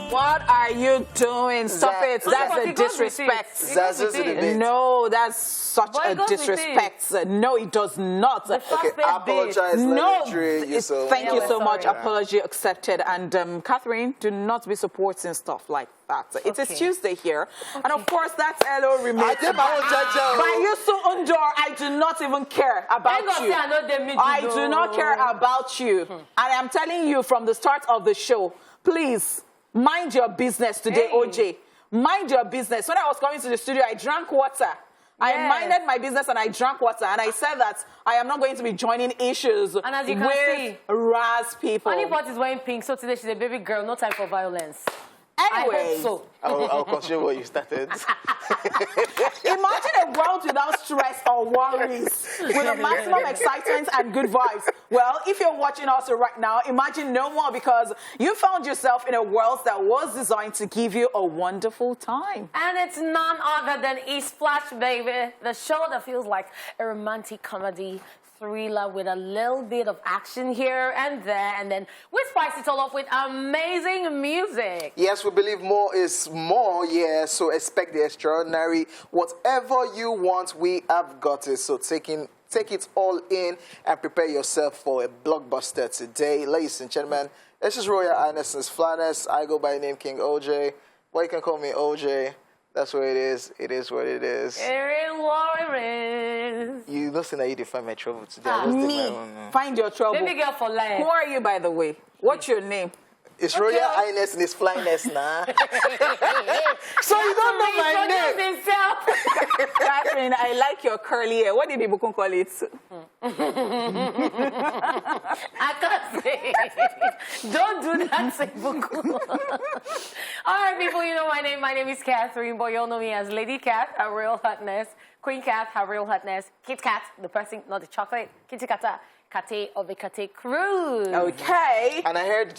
What are you doing? Stop it. That's a disrespect. No, that's such a disrespect. No, it does not. Okay, I apologize. No, thank you so much. Apology accepted. And Catherine, do not be supporting stuff like that. It is Tuesday here. And of course, that's LO remix. By you so undor, I do not even care about you. I do not care about you. And I'm telling you from the start of the show, please, mind your business today, OJ. Mind your business. When I was coming to the studio, I drank water. I minded my business and I drank water. And I said that I am not going to be joining issues with Raz people. Honeypot is wearing pink, so today she's a baby girl. No time for violence. Anyway, I'll continue what you started. Imagine a world without stress or worries, with a maximum excitement and good vibes. Well, if you're watching us right now, imagine no more, because you found yourself in a world that was designed to give you a wonderful time. And it's none other than E-Splash, baby, the show that feels like a romantic comedy thriller with a little bit of action here and there, and then we spice it all up with amazing music. Yes, we believe more is more, so expect the extraordinary. Whatever you want, we have got it. So take it all in and prepare yourself for a blockbuster today. Ladies and gentlemen, this is Royal Highness's Flanness. I go by the name King OJ. Well, you can call me OJ. That's what it is. It is what it is. It is what it is. You don't say that you define my trouble today. Me, find your trouble. Baby girl for life. Who are you, by the way? What's your name? It's Royal Highness and it's Flyness, nah. So you don't know my name. Catherine, I like your curly hair. What did people call it? I can't say. Don't do that, Sebuku. All right, people, you know my name. My name is Catherine, but you all know me as Lady Cat, her real hotness. Queen Cat, her real hotness. Kit Kat, the person, not the chocolate. Kitty Kata. Kate of the Kate Cruz. Okay. And I heard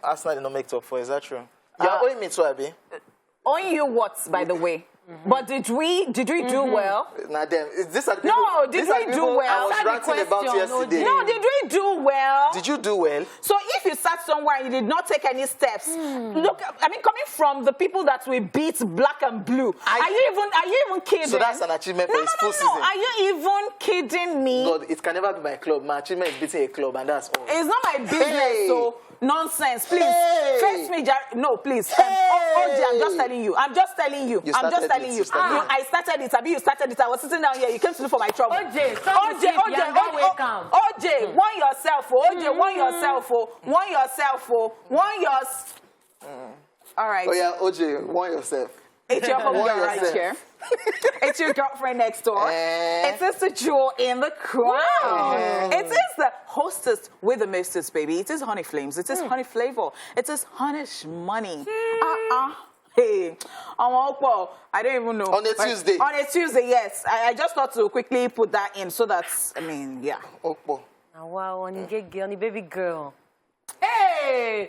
Arsenal did not make top 4. Is that true? Yeah, only me too, Abby. On you what, by the way? But did we do well? Nah, damn. Is this a no, did we do well? I was ranting about yesterday. No, did we do well? Did you do well? So if you sat somewhere and you did not take any steps, look, I mean, coming from the people that we beat black and blue, are you even kidding? So that's an achievement for his full season. Are you even kidding me? God, it can never be my club. My achievement is beating a club, and that's all. It's not my business, so nonsense. Please, face me, no, please. OJ, I'm just telling you. I'm just telling you. I started it. Abi, you started it. I was sitting down here. You came to look for my trouble. OJ, warn yourself. OJ, warn yourself. Warn yourself. Warn yourself. All right. Oh yeah, OJ, warn yourself. It's your home girl right here. It's your girlfriend next door. It is the jewel in the crown. It is the hostess with the mostest, baby. It is Honey Flames. It is Honey Flavor. It is Honeysh Money. Hey, I don't even know. On a Tuesday. On a Tuesday, yes. I just thought to quickly put that in so that, I mean, yeah. Okpo. Wow, on the baby girl. Hey!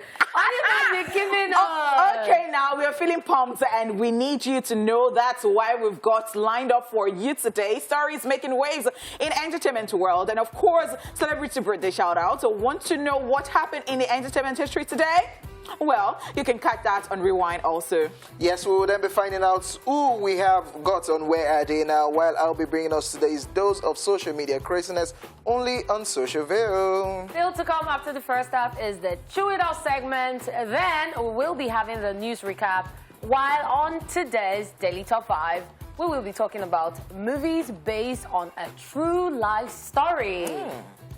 Okay, now we are feeling pumped and we need you to know that's why we've got lined up for you today. Stories making waves in entertainment world, and of course, celebrity birthday shout out. So want to know what happened in the entertainment history today? Well, you can catch that on Rewind also. Yes, we will then be finding out who we have got on Where Are They Now, while I'll be bringing us today's dose of social media craziness only on Social Veil. Still to come after the first half is the Chew It All segment. Then we'll be having the news recap, while on today's Daily Top 5, we will be talking about movies based on a true life story.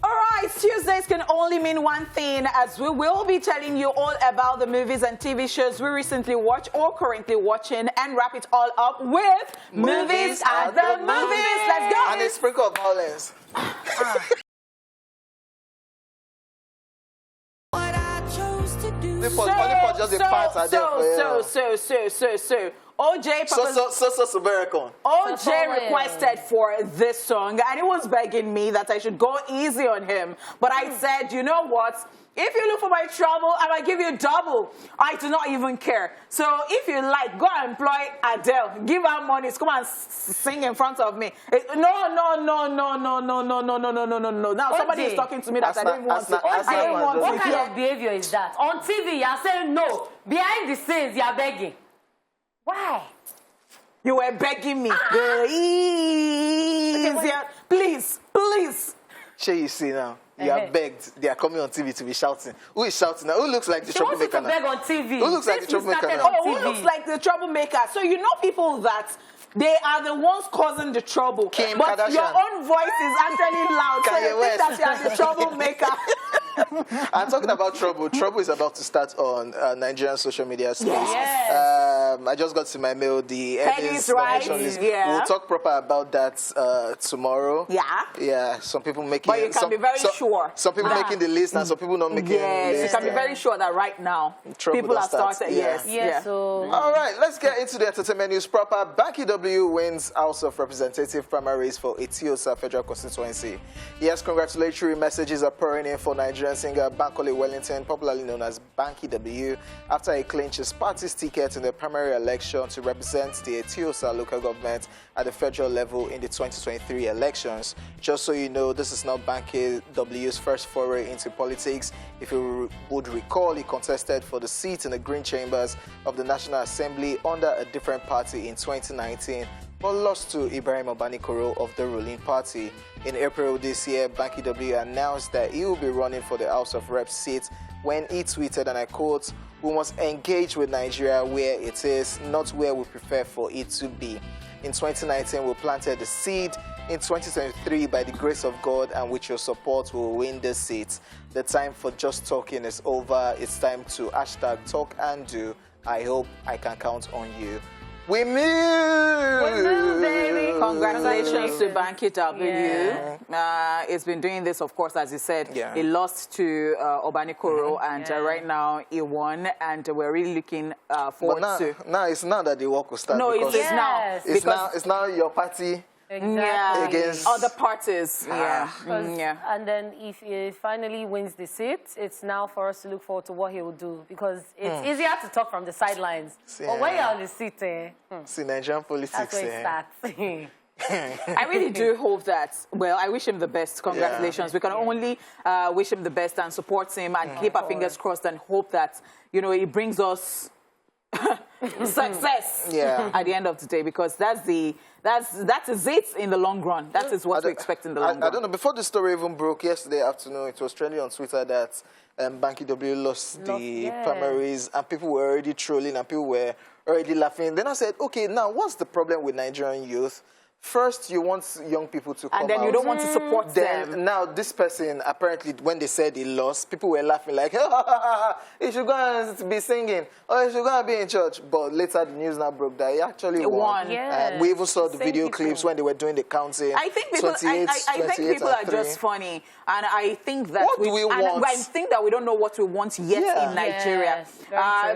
All right, Tuesdays can only mean one thing, as we will be telling you all about the movies and TV shows we recently watched or currently watching, and wrap it all up with Movies at the Movies. Let's go. And a sprinkle of violence. OJ requested for this song, and he was begging me that I should go easy on him. But I said, you know what? If you look for my trouble, I might give you double. I do not even care. So if you like, go and employ Adele. Give her money. Come and sing in front of me. No. Now somebody is talking to me that I don't want to. What kind of behavior is that? On TV, you are saying no. Behind the scenes, you are begging. Why? You were begging me. Please. Sure, you see now. You are begged. They are coming on TV to be shouting. Who is shouting now? Who looks like the troublemaker now? Beg on TV. Who looks like the troublemaker now? Who looks like the troublemaker? So you know people that they are the ones causing the trouble. Kim but Kardashian. Your own voice is actually loud. So you think that you are the troublemaker. I'm talking about trouble. Trouble is about to start on Nigerian social media space. Yes. I just got to my mail the Eddie's nomination list. Yeah. We'll talk proper about that tomorrow. Yeah. Yeah. Some people making. But you can be very sure. Some people making the list and some people not making the list. You can be very sure that right now people have started. Yes. So. All right. Let's get into the entertainment news proper. Banky W wins House of Representative primaries for Etiosa Federal Constituency. Yes, congratulatory messages are pouring in for Nigerian singer Bankole Wellington, popularly known as Banky W, after he clinched his party's ticket in the primary election to represent the Etiosa local government at the federal level in the 2023 elections. Just so you know, this is not Banky W's first foray into politics. If you would recall, he contested for the seat in the Green Chambers of the National Assembly under a different party in 2019, but lost to Ibrahim Obanikoro of the ruling party. In April this year, Banky W announced that he will be running for the House of Reps seat when he tweeted, and I quote, "We must engage with Nigeria where it is, not where we prefer for it to be." In 2019, we planted the seed. In 2023, by the grace of God and with your support, we will win this seat. The time for just talking is over. It's time to #talk and do. I hope I can count on you. We move, baby. Congratulations to Banky W. Yeah. It's been doing this, of course, as you said. Yeah. He lost to Obanikoro, and right now he won, and we're really looking forward to. Now it's now that the work will start. No, it is now. It's now your party. Exactly. Against other parties. And then if he finally wins the seat, it's now for us to look forward to what he will do, because it's easier to talk from the sidelines. But when you're on the seat, see Nigerian politics. That's where it starts. I really do hope that, well, I wish him the best. Congratulations. We can only wish him the best and support him and keep our fingers crossed and hope that, you know, he brings us success at the end of the day, because that is it in the long run. That is what we expect in the long run. I don't know. Before the story even broke yesterday afternoon, it was trending on Twitter that Banky W lost the primaries, and people were already trolling and people were already laughing. Then I said, okay, now what's the problem with Nigerian youth? First, you want young people to come out. And then you don't want to support them. Now, this person, apparently, when they said he lost, people were laughing like, he should go and be singing, or he should go and be in church. But later, the news now broke that he actually won. Yes. We even saw the video clips when they were doing the counting. I think people, I think people are just funny. And I think that what do we want? I think that we don't know what we want yet in Nigeria.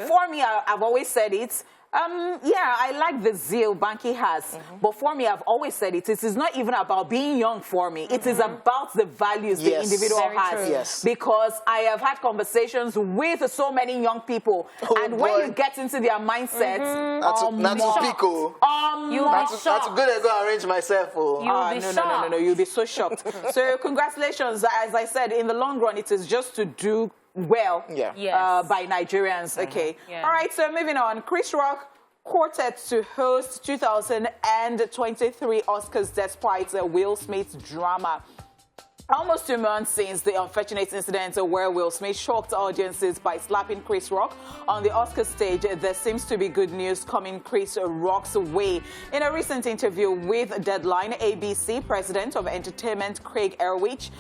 For me, I've always said it. I like the zeal Banky has, but for me, I've always said it is not even about being young for me. It is about the values the individual has. Yes. Because I have had conversations with so many young people, and when you get into their mindset, that's good as I arrange myself. No, you'll be so shocked. So congratulations. As I said, in the long run, it is just to do well by Nigerians. All right, so moving on. Chris Rock courted to host 2023 Oscars despite Will Smith's drama. Almost 2 months since the unfortunate incident where Will Smith shocked audiences by slapping Chris Rock on the Oscar stage, there seems to be good news coming Chris Rock's way. In a recent interview with Deadline, ABC President of Entertainment Craig Erwich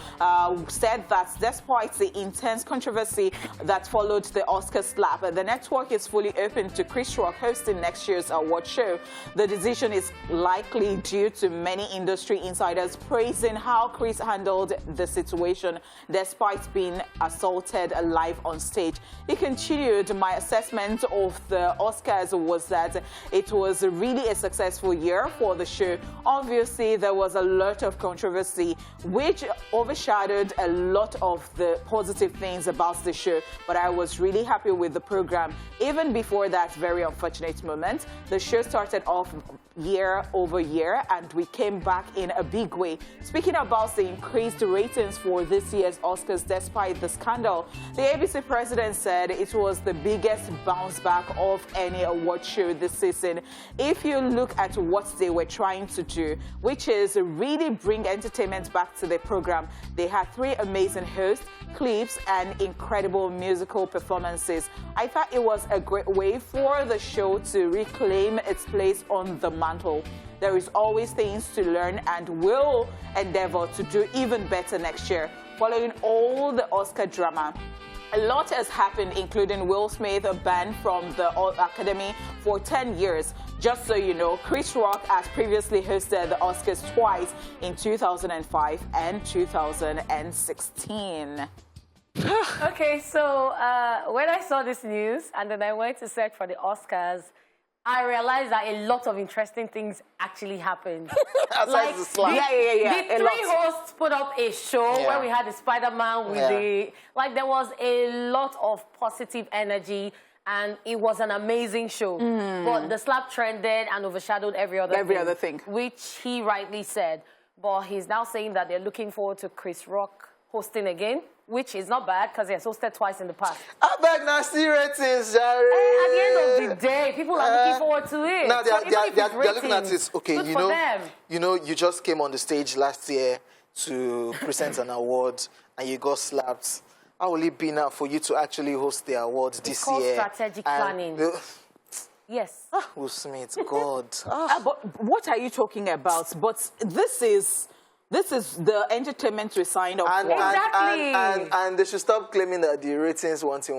said that despite the intense controversy that followed the Oscar slap, the network is fully open to Chris Rock hosting next year's award show. The decision is likely due to many industry insiders praising how Chris handled the situation despite being assaulted live on stage. He continued, my assessment of the Oscars was that it was really a successful year for the show. Obviously, there was a lot of controversy which overshadowed a lot of the positive things about the show, but I was really happy with the program. Even before that very unfortunate moment, the show started off year over year and we came back in a big way. Speaking about the increased ratings for this year's Oscars despite the scandal, the ABC president said it was the biggest bounce back of any award show this season. If you look at what they were trying to do, which is really bring entertainment back to the program, they had 3 amazing hosts, clips and incredible musical performances. I thought it was a great way for the show to reclaim its place on the mantle. There is always things to learn and we'll endeavor to do even better next year. Following all the Oscar drama, a lot has happened, including Will Smith banned from the Academy for 10 years. Just so you know, Chris Rock has previously hosted the Oscars twice in 2005 and 2016. Okay, so when I saw this news and then I went to search for the Oscars, I realized that a lot of interesting things actually happened. Like the slap. The 3 hosts put up a show where we had the Spider-Man with the... Like, there was a lot of positive energy and it was an amazing show. But the slap trended and overshadowed every other thing. Which he rightly said. But he's now saying that they're looking forward to Chris Rock hosting again, which is not bad because he has hosted twice in the past. I beg nasty ratings, Jerry. At the end of the day, people are looking forward to it. Now they're looking at this. Okay, you know, you just came on the stage last year to present an award and you got slapped. How will it be now for you to actually host the award this year? Strategic planning. Yes. Will Smith, God. But what are you talking about? But this is the entertainment we signed up for. Exactly. And they should stop claiming that the ratings wanting.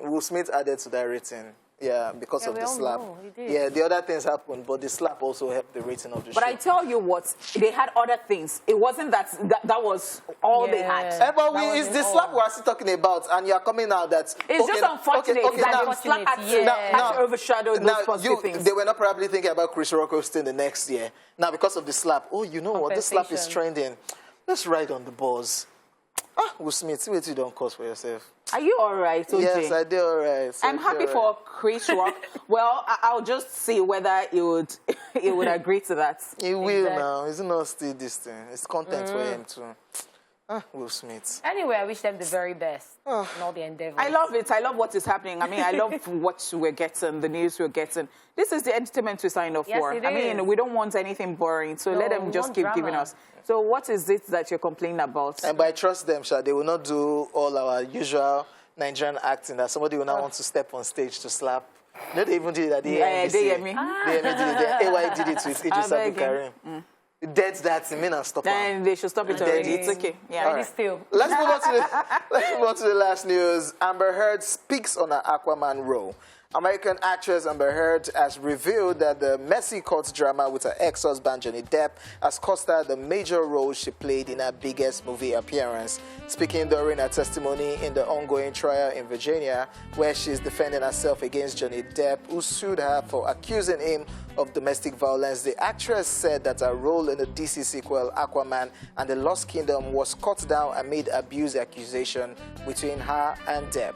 Will Smith added to that rating. Yeah, because of the slap. Yeah, the other things happened, but the slap also helped the rating of the show. But I tell you what, they had other things. It wasn't that was all they had. But it's the slap we're still talking about, and you're coming out that... It's just unfortunate that the slap had to overshadow those positive things. They were not probably thinking about Chris Rock hosting the next year. Now, because of the slap, oh, you know what, this slap is trending. Let's ride on the buzz. Will Smith, see what you don't cause for yourself. Are you all right, OJ? Yes, I did all right. I'm happy for Chris Rock. Well, I'll just see whether he would agree to that. He will now. It's not still this thing. It's content for him too. Will Smith. Anyway, I wish them the very best in all the endeavors. I love it. I love what is happening. I mean, I love what we're getting, the news we're getting. This is the entertainment we signed up for. It I mean, we don't want anything boring, so let them just keep giving us. So what is it that you're complaining about? And I trust them, Sha. They will not do all our usual Nigerian acting that somebody will not want to step on stage to slap. No, they even did it at the NBC. They hear me. They did it. AY did it with Idris Abdulkarim. Dead that in and stop. Then they should stop it already. It's okay. Yeah. Right. Let's move on to the last news. Amber Heard speaks on her Aquaman role. American actress Amber Heard has revealed that the messy court drama with her ex-husband Johnny Depp has cost her the major role she played in her biggest movie appearance. Speaking during her testimony in the ongoing trial in Virginia, where she is defending herself against Johnny Depp, who sued her for accusing him of domestic violence, the actress said that her role in the DC sequel Aquaman and the Lost Kingdom was cut down amid abuse accusation between her and Depp.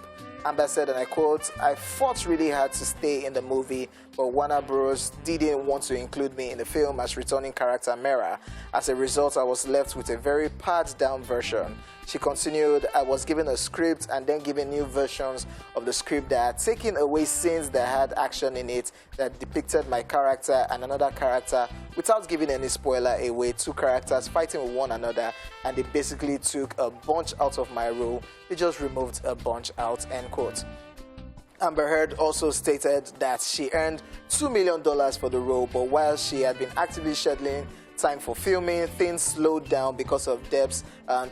Amber said, and I quote, "I fought really hard to stay in the movie, but Warner Bros. Didn't want to include me in the film as returning character Mera. As a result, I was left with a very pared-down version." She continued, "I was given a script and then given new versions of the script that had taken away scenes that had action in it that depicted my character and another character without giving any spoiler away, 2 characters fighting with one another, and they basically took a bunch out of my role. They just removed a bunch out," end quote. Amber Heard also stated that she earned $2 million for the role, but while she had been actively scheduling time for filming, things slowed down because of Depp's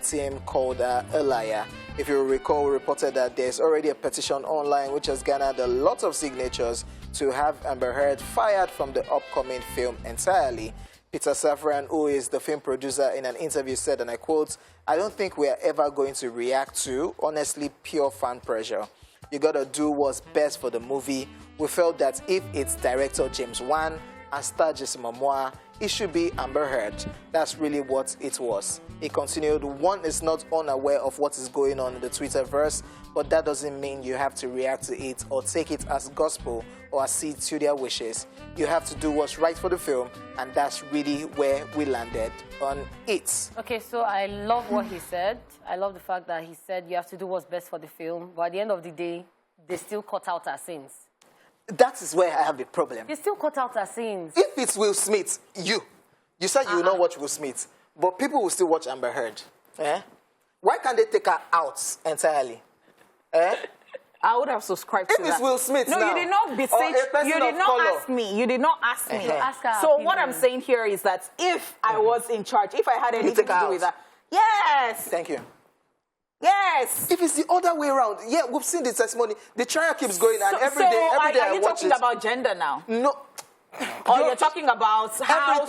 team called her a liar. If you recall, we reported that there's already a petition online which has garnered a lot of signatures to have Amber Heard fired from the upcoming film entirely. Peter Safran, who is the film producer, in an interview said, and I quote, "I don't think we are ever going to react to, honestly, pure fan pressure. You got to do what's best for the movie. We felt that if it's director James Wan and star Jason Momoa, it should be Amber Heard. That's really what it was." He continued, "One is not unaware of what is going on in the Twitterverse, but that doesn't mean you have to react to it or take it as gospel or accede to their wishes. You have to do what's right for the film, and that's really where we landed on it." Okay, so I love what he said. I love the fact that he said you have to do what's best for the film, but at the end of the day, they still cut out our scenes. That is where I have a problem. They still cut out our scenes. If it's Will Smith, you said you will not watch Will Smith, but people will still watch Amber Heard. Eh? Why can't they take her out entirely? Eh? I would have subscribed to that. If it's Will Smith No, now, you did not beseech. You did not ask me. You did not ask me. Ask her So opinion. what I'm saying here is that if I was in charge, if I had anything take to her do out. with that, yes, Thank you. yes. If it's the other way around, yeah, we've seen the testimony. The trial keeps going, and every day are I you watch talking it. about gender now? No. Or you're talking about how...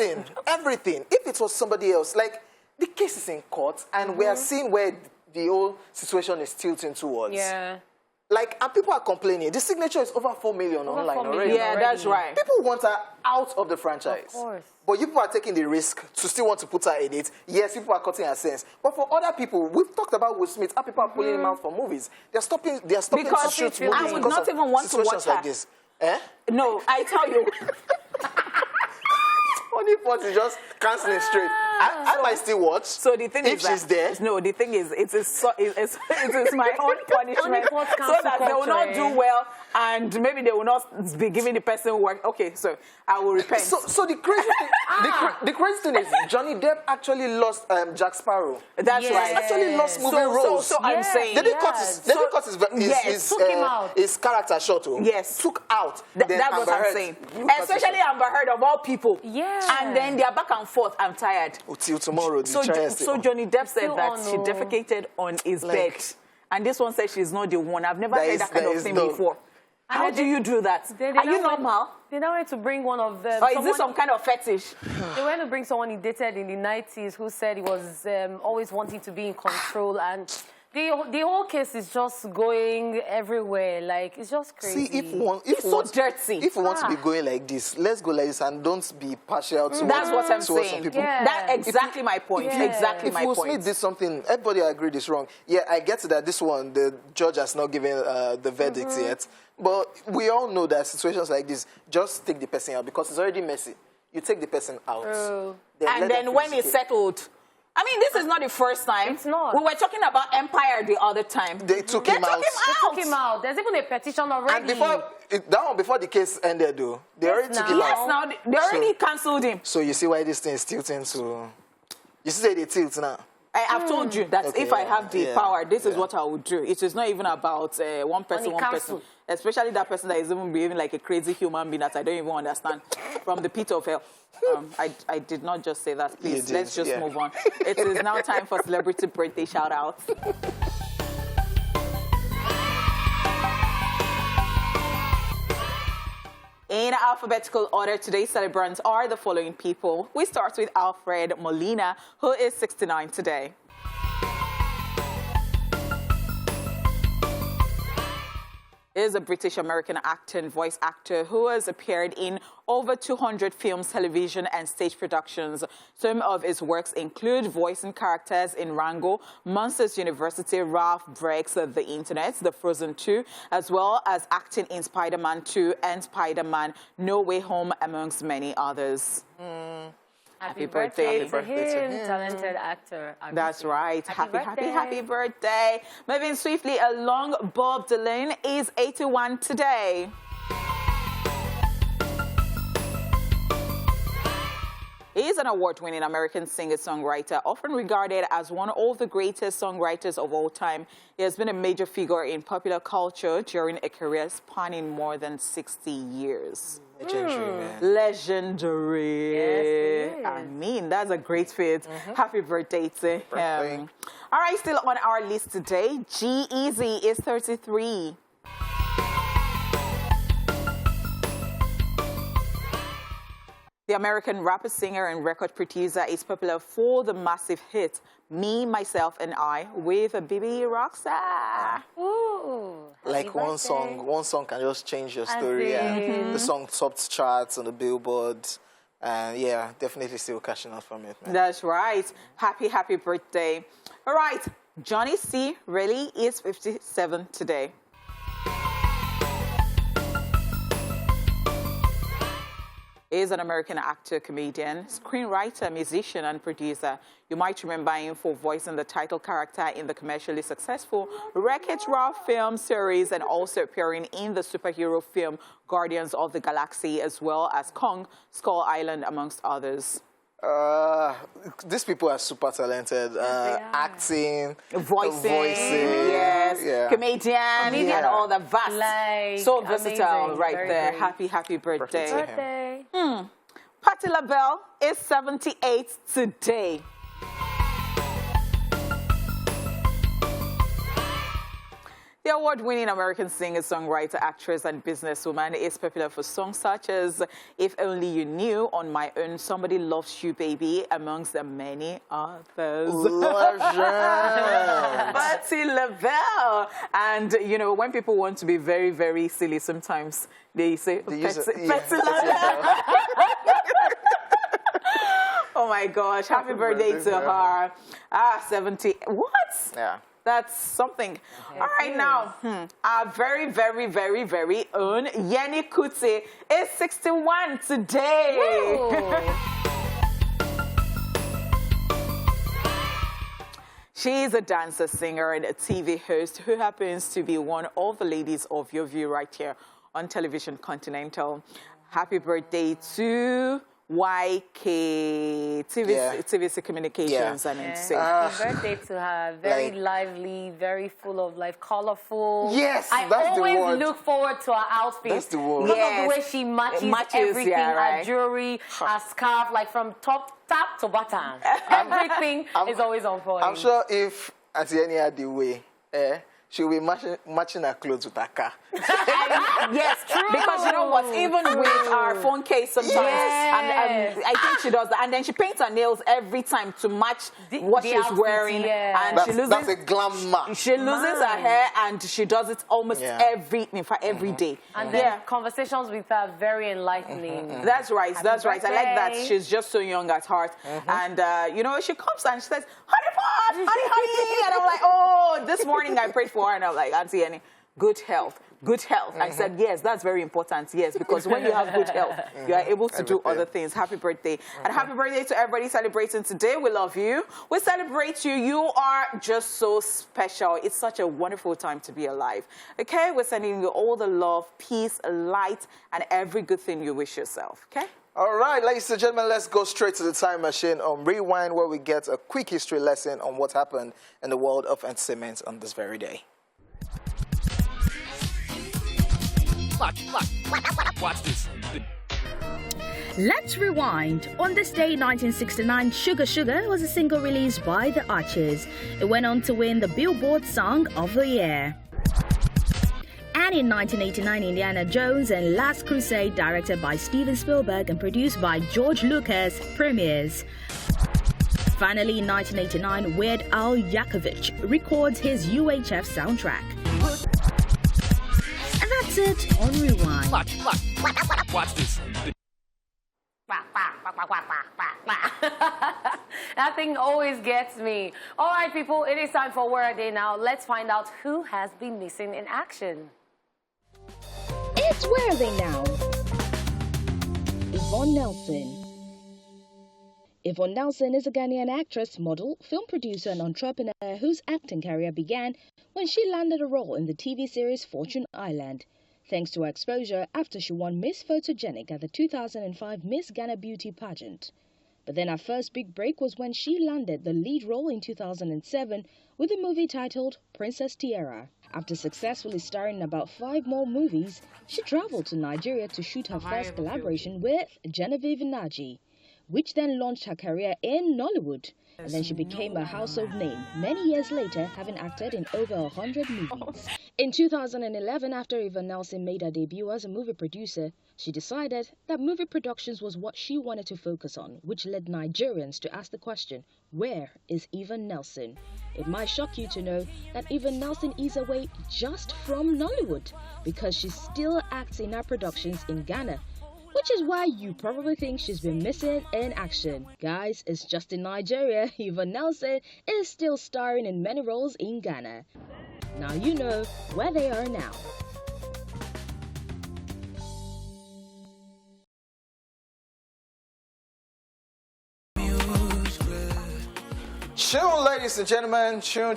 Everything. If it was somebody else, like, the case is in court, and we are seeing where the whole situation is tilting towards. Yeah. Like, and people are complaining. The signature is over 4 million Over online 4 million. already. Yeah, that's right. People want her out of the franchise. Of course. But you people are taking the risk to still want to put her in it. Yes, people are cutting her sense. But for other people, we've talked about Will Smith, how people are pulling him out for movies. They're stopping Because to shoot movies I would because not of even want to situations watch like her. this. Eh? No, I tell you. Only part is just cancelling straight. I might still watch. So the thing if is that, she's there. No, the thing is, it is my own punishment, Only so that they will not culture, do well, and maybe they will not be giving the person work. Okay, so I will repent. So the crazy thing, the crazy thing is Johnny Depp actually lost Jack Sparrow. That's Yes. right. Actually lost movie roles. So I'm Yes. saying They didn't cut Yes. his Took him out. his character short. Yes. Took out. That's Then what Amber I'm Heard, saying. you cut it Especially short. Amber Heard of all people. Yeah. And then they are back and forth. I'm tired. Till tomorrow. The So, trial is still on. Johnny Depp said Still that on, she oh. defecated on his bed. And this one said she's not the one. I've never That heard is- that kind that of is thing no. before. How And do you do that? Are you normal? They now went to bring one of them. Or is this some kind of fetish? They went to bring someone he dated in the 90s who said he was always wanting to be in control, and the whole case is just going everywhere. Like, it's just crazy. See, if we want dirty. If we want to be going like this, let's go like this and don't be partial to That's what I'm to some saying. people. Yeah. That's exactly my point. Yeah. Exactly If my Will point. Smith did something, everybody agreed it's wrong. Yeah, I get that this one, the judge has not given the verdict yet. But we all know that situations like this, just take the person out because it's already messy. You take the person out. True. let And them then when finish it's the settled, I mean, this is not the first time. It's not. We were talking about Empire the other time. They took him out. They took him out. There's even a petition already. And before the case ended, though, they already took him Yes, out. now they already cancelled him. So you see why this thing is tilting to... You see they tilt now. I've told you that Okay, if I have the yeah, power, this is yeah. what I would do. It is not even about one person, Only council. Especially that person that is even behaving like a crazy human being that I don't even understand from the pit of hell. I did not just say that. Please, You did, let's just yeah. move on. It is now time for celebrity birthday shout-outs. In alphabetical order, today's celebrants are the following people. We start with Alfred Molina, who is 69 today. He is a British-American actor and voice actor who has appeared in over 200 films, television, and stage productions. Some of his works include voicing characters in Rango, Monsters University, Ralph Breaks the Internet, The Frozen 2, as well as acting in Spider-Man 2 and Spider-Man No Way Home, amongst many others. Happy birthday to him, talented actor. That's right. Happy Happy birthday. Moving swiftly along, Bob Dylan is 81 today. He is an award-winning American singer-songwriter, often regarded as one of the greatest songwriters of all time. He has been a major figure in popular culture during a career spanning more than 60 years. Legendary, man. Legendary. Yes, it is. I mean, that's a great fit. Happy birthday to him. All right, still on our list today, G-Eazy is 33. The American rapper, singer, and record producer is popular for the massive hit Me, Myself, and I with Bibi Roxa. Ooh, like one song can just change your story. The song topped charts on the Billboard. And yeah, definitely still catching up from it, man. That's right. Happy birthday. All right, Johnny C. really is 57 today. He is an American actor, comedian, screenwriter, musician, and producer. You might remember him for voicing the title character in the commercially successful Wreck-It Ralph film series and also appearing in the superhero film Guardians of the Galaxy, as well as Kong, Skull Island, amongst others. These people are super talented. Acting, voicing, yes, comedian, and all the vast. Like, so versatile, amazing. right Very there. great. Happy birthday. Birthday. Patti LaBelle is 78 today. The award-winning American singer, songwriter, actress, and businesswoman is popular for songs such as If Only You Knew, On My Own, Somebody Loves You, Baby, amongst the many others. Patti LaBelle. And, you know, when people want to be very, very silly, sometimes they say, Patti LaBelle. Oh, my gosh. Happy birthday to her. 70. What? Yeah. That's something. All right, now, our very, very, very, very own Yenny Kuti is 61 today. She's a dancer, singer, and a TV host who happens to be one of the ladies of your view right here on Television Continental. Happy birthday to YK TVC Communications. I mean to say. Happy birthday to her. Very lively, very full of life, colorful. Yes, I that's the word. always look forward to her outfit. That's the word. Because of the way she matches everything, right? her jewelry, her scarf, like from top to bottom. Everything is always on point. I'm sure if Auntie Annie had the way, she'll be matching her clothes with her car. Yes, true. Because you know what? Even with our phone case sometimes, and I think she does that. And then she paints her nails every time to match what she's outfit, wearing. And that's a glamour. She loses her hair, and she does it almost every day. And then conversations with her are very enlightening. That's right. That's right. I like that. birthday. She's just so young at heart. And, you know, she comes and she says, honey pot, honey. And I'm like, oh, this morning I prayed for her. And I'm like, Auntie Annie, good health. Good health. I said, yes, that's very important. Yes, because when you have good health, you are able to do other things. Happy birthday. And happy birthday to everybody celebrating today. We love you. We celebrate you. You are just so special. It's such a wonderful time to be alive. Okay? We're sending you all the love, peace, light, and every good thing you wish yourself. Okay? All right, ladies and gentlemen, let's go straight to the time machine on Rewind, where we get a quick history lesson on what happened in the world of entertainment on this very day. Watch this. Let's rewind. On this day, 1969, Sugar Sugar was a single released by the Archers. It went on to win the Billboard Song of the Year. And in 1989, Indiana Jones and Last Crusade, directed by Steven Spielberg and produced by George Lucas, premieres. Finally, in 1989, Weird Al Yankovic records his UHF soundtrack. And that's it on Rewind. Watch this. That thing always gets me. All right, people, it is time for Where Are They Now? Let's find out who has been missing in action. It's Where Are They Now? Yvonne Nelson. Yvonne Nelson is a Ghanaian actress, model, film producer, and entrepreneur whose acting career began when she landed a role in the TV series Fortune Island, thanks to her exposure after she won Miss Photogenic at the 2005 Miss Ghana Beauty pageant. But then her first big break was when she landed the lead role in 2007 with a movie titled Princess Tiara. After successfully starring in about 5 more movies, she traveled to Nigeria to shoot her first collaboration with Genevieve Nnaji, which then launched her career in Nollywood. And then she became a household name, many years later having acted in over 100 movies. In 2011, after Yvonne Nelson made her debut as a movie producer, she decided that movie productions was what she wanted to focus on, which led Nigerians to ask the question, where is Yvonne Nelson? It might shock you to know that Yvonne Nelson is away just from Nollywood because she still acts in her productions in Ghana, which is why you probably think she's been missing in action. Guys, it's just in Nigeria. Yvonne Nelson is still starring in many roles in Ghana. Now you know where they are now. Tune, ladies and gentlemen, tune.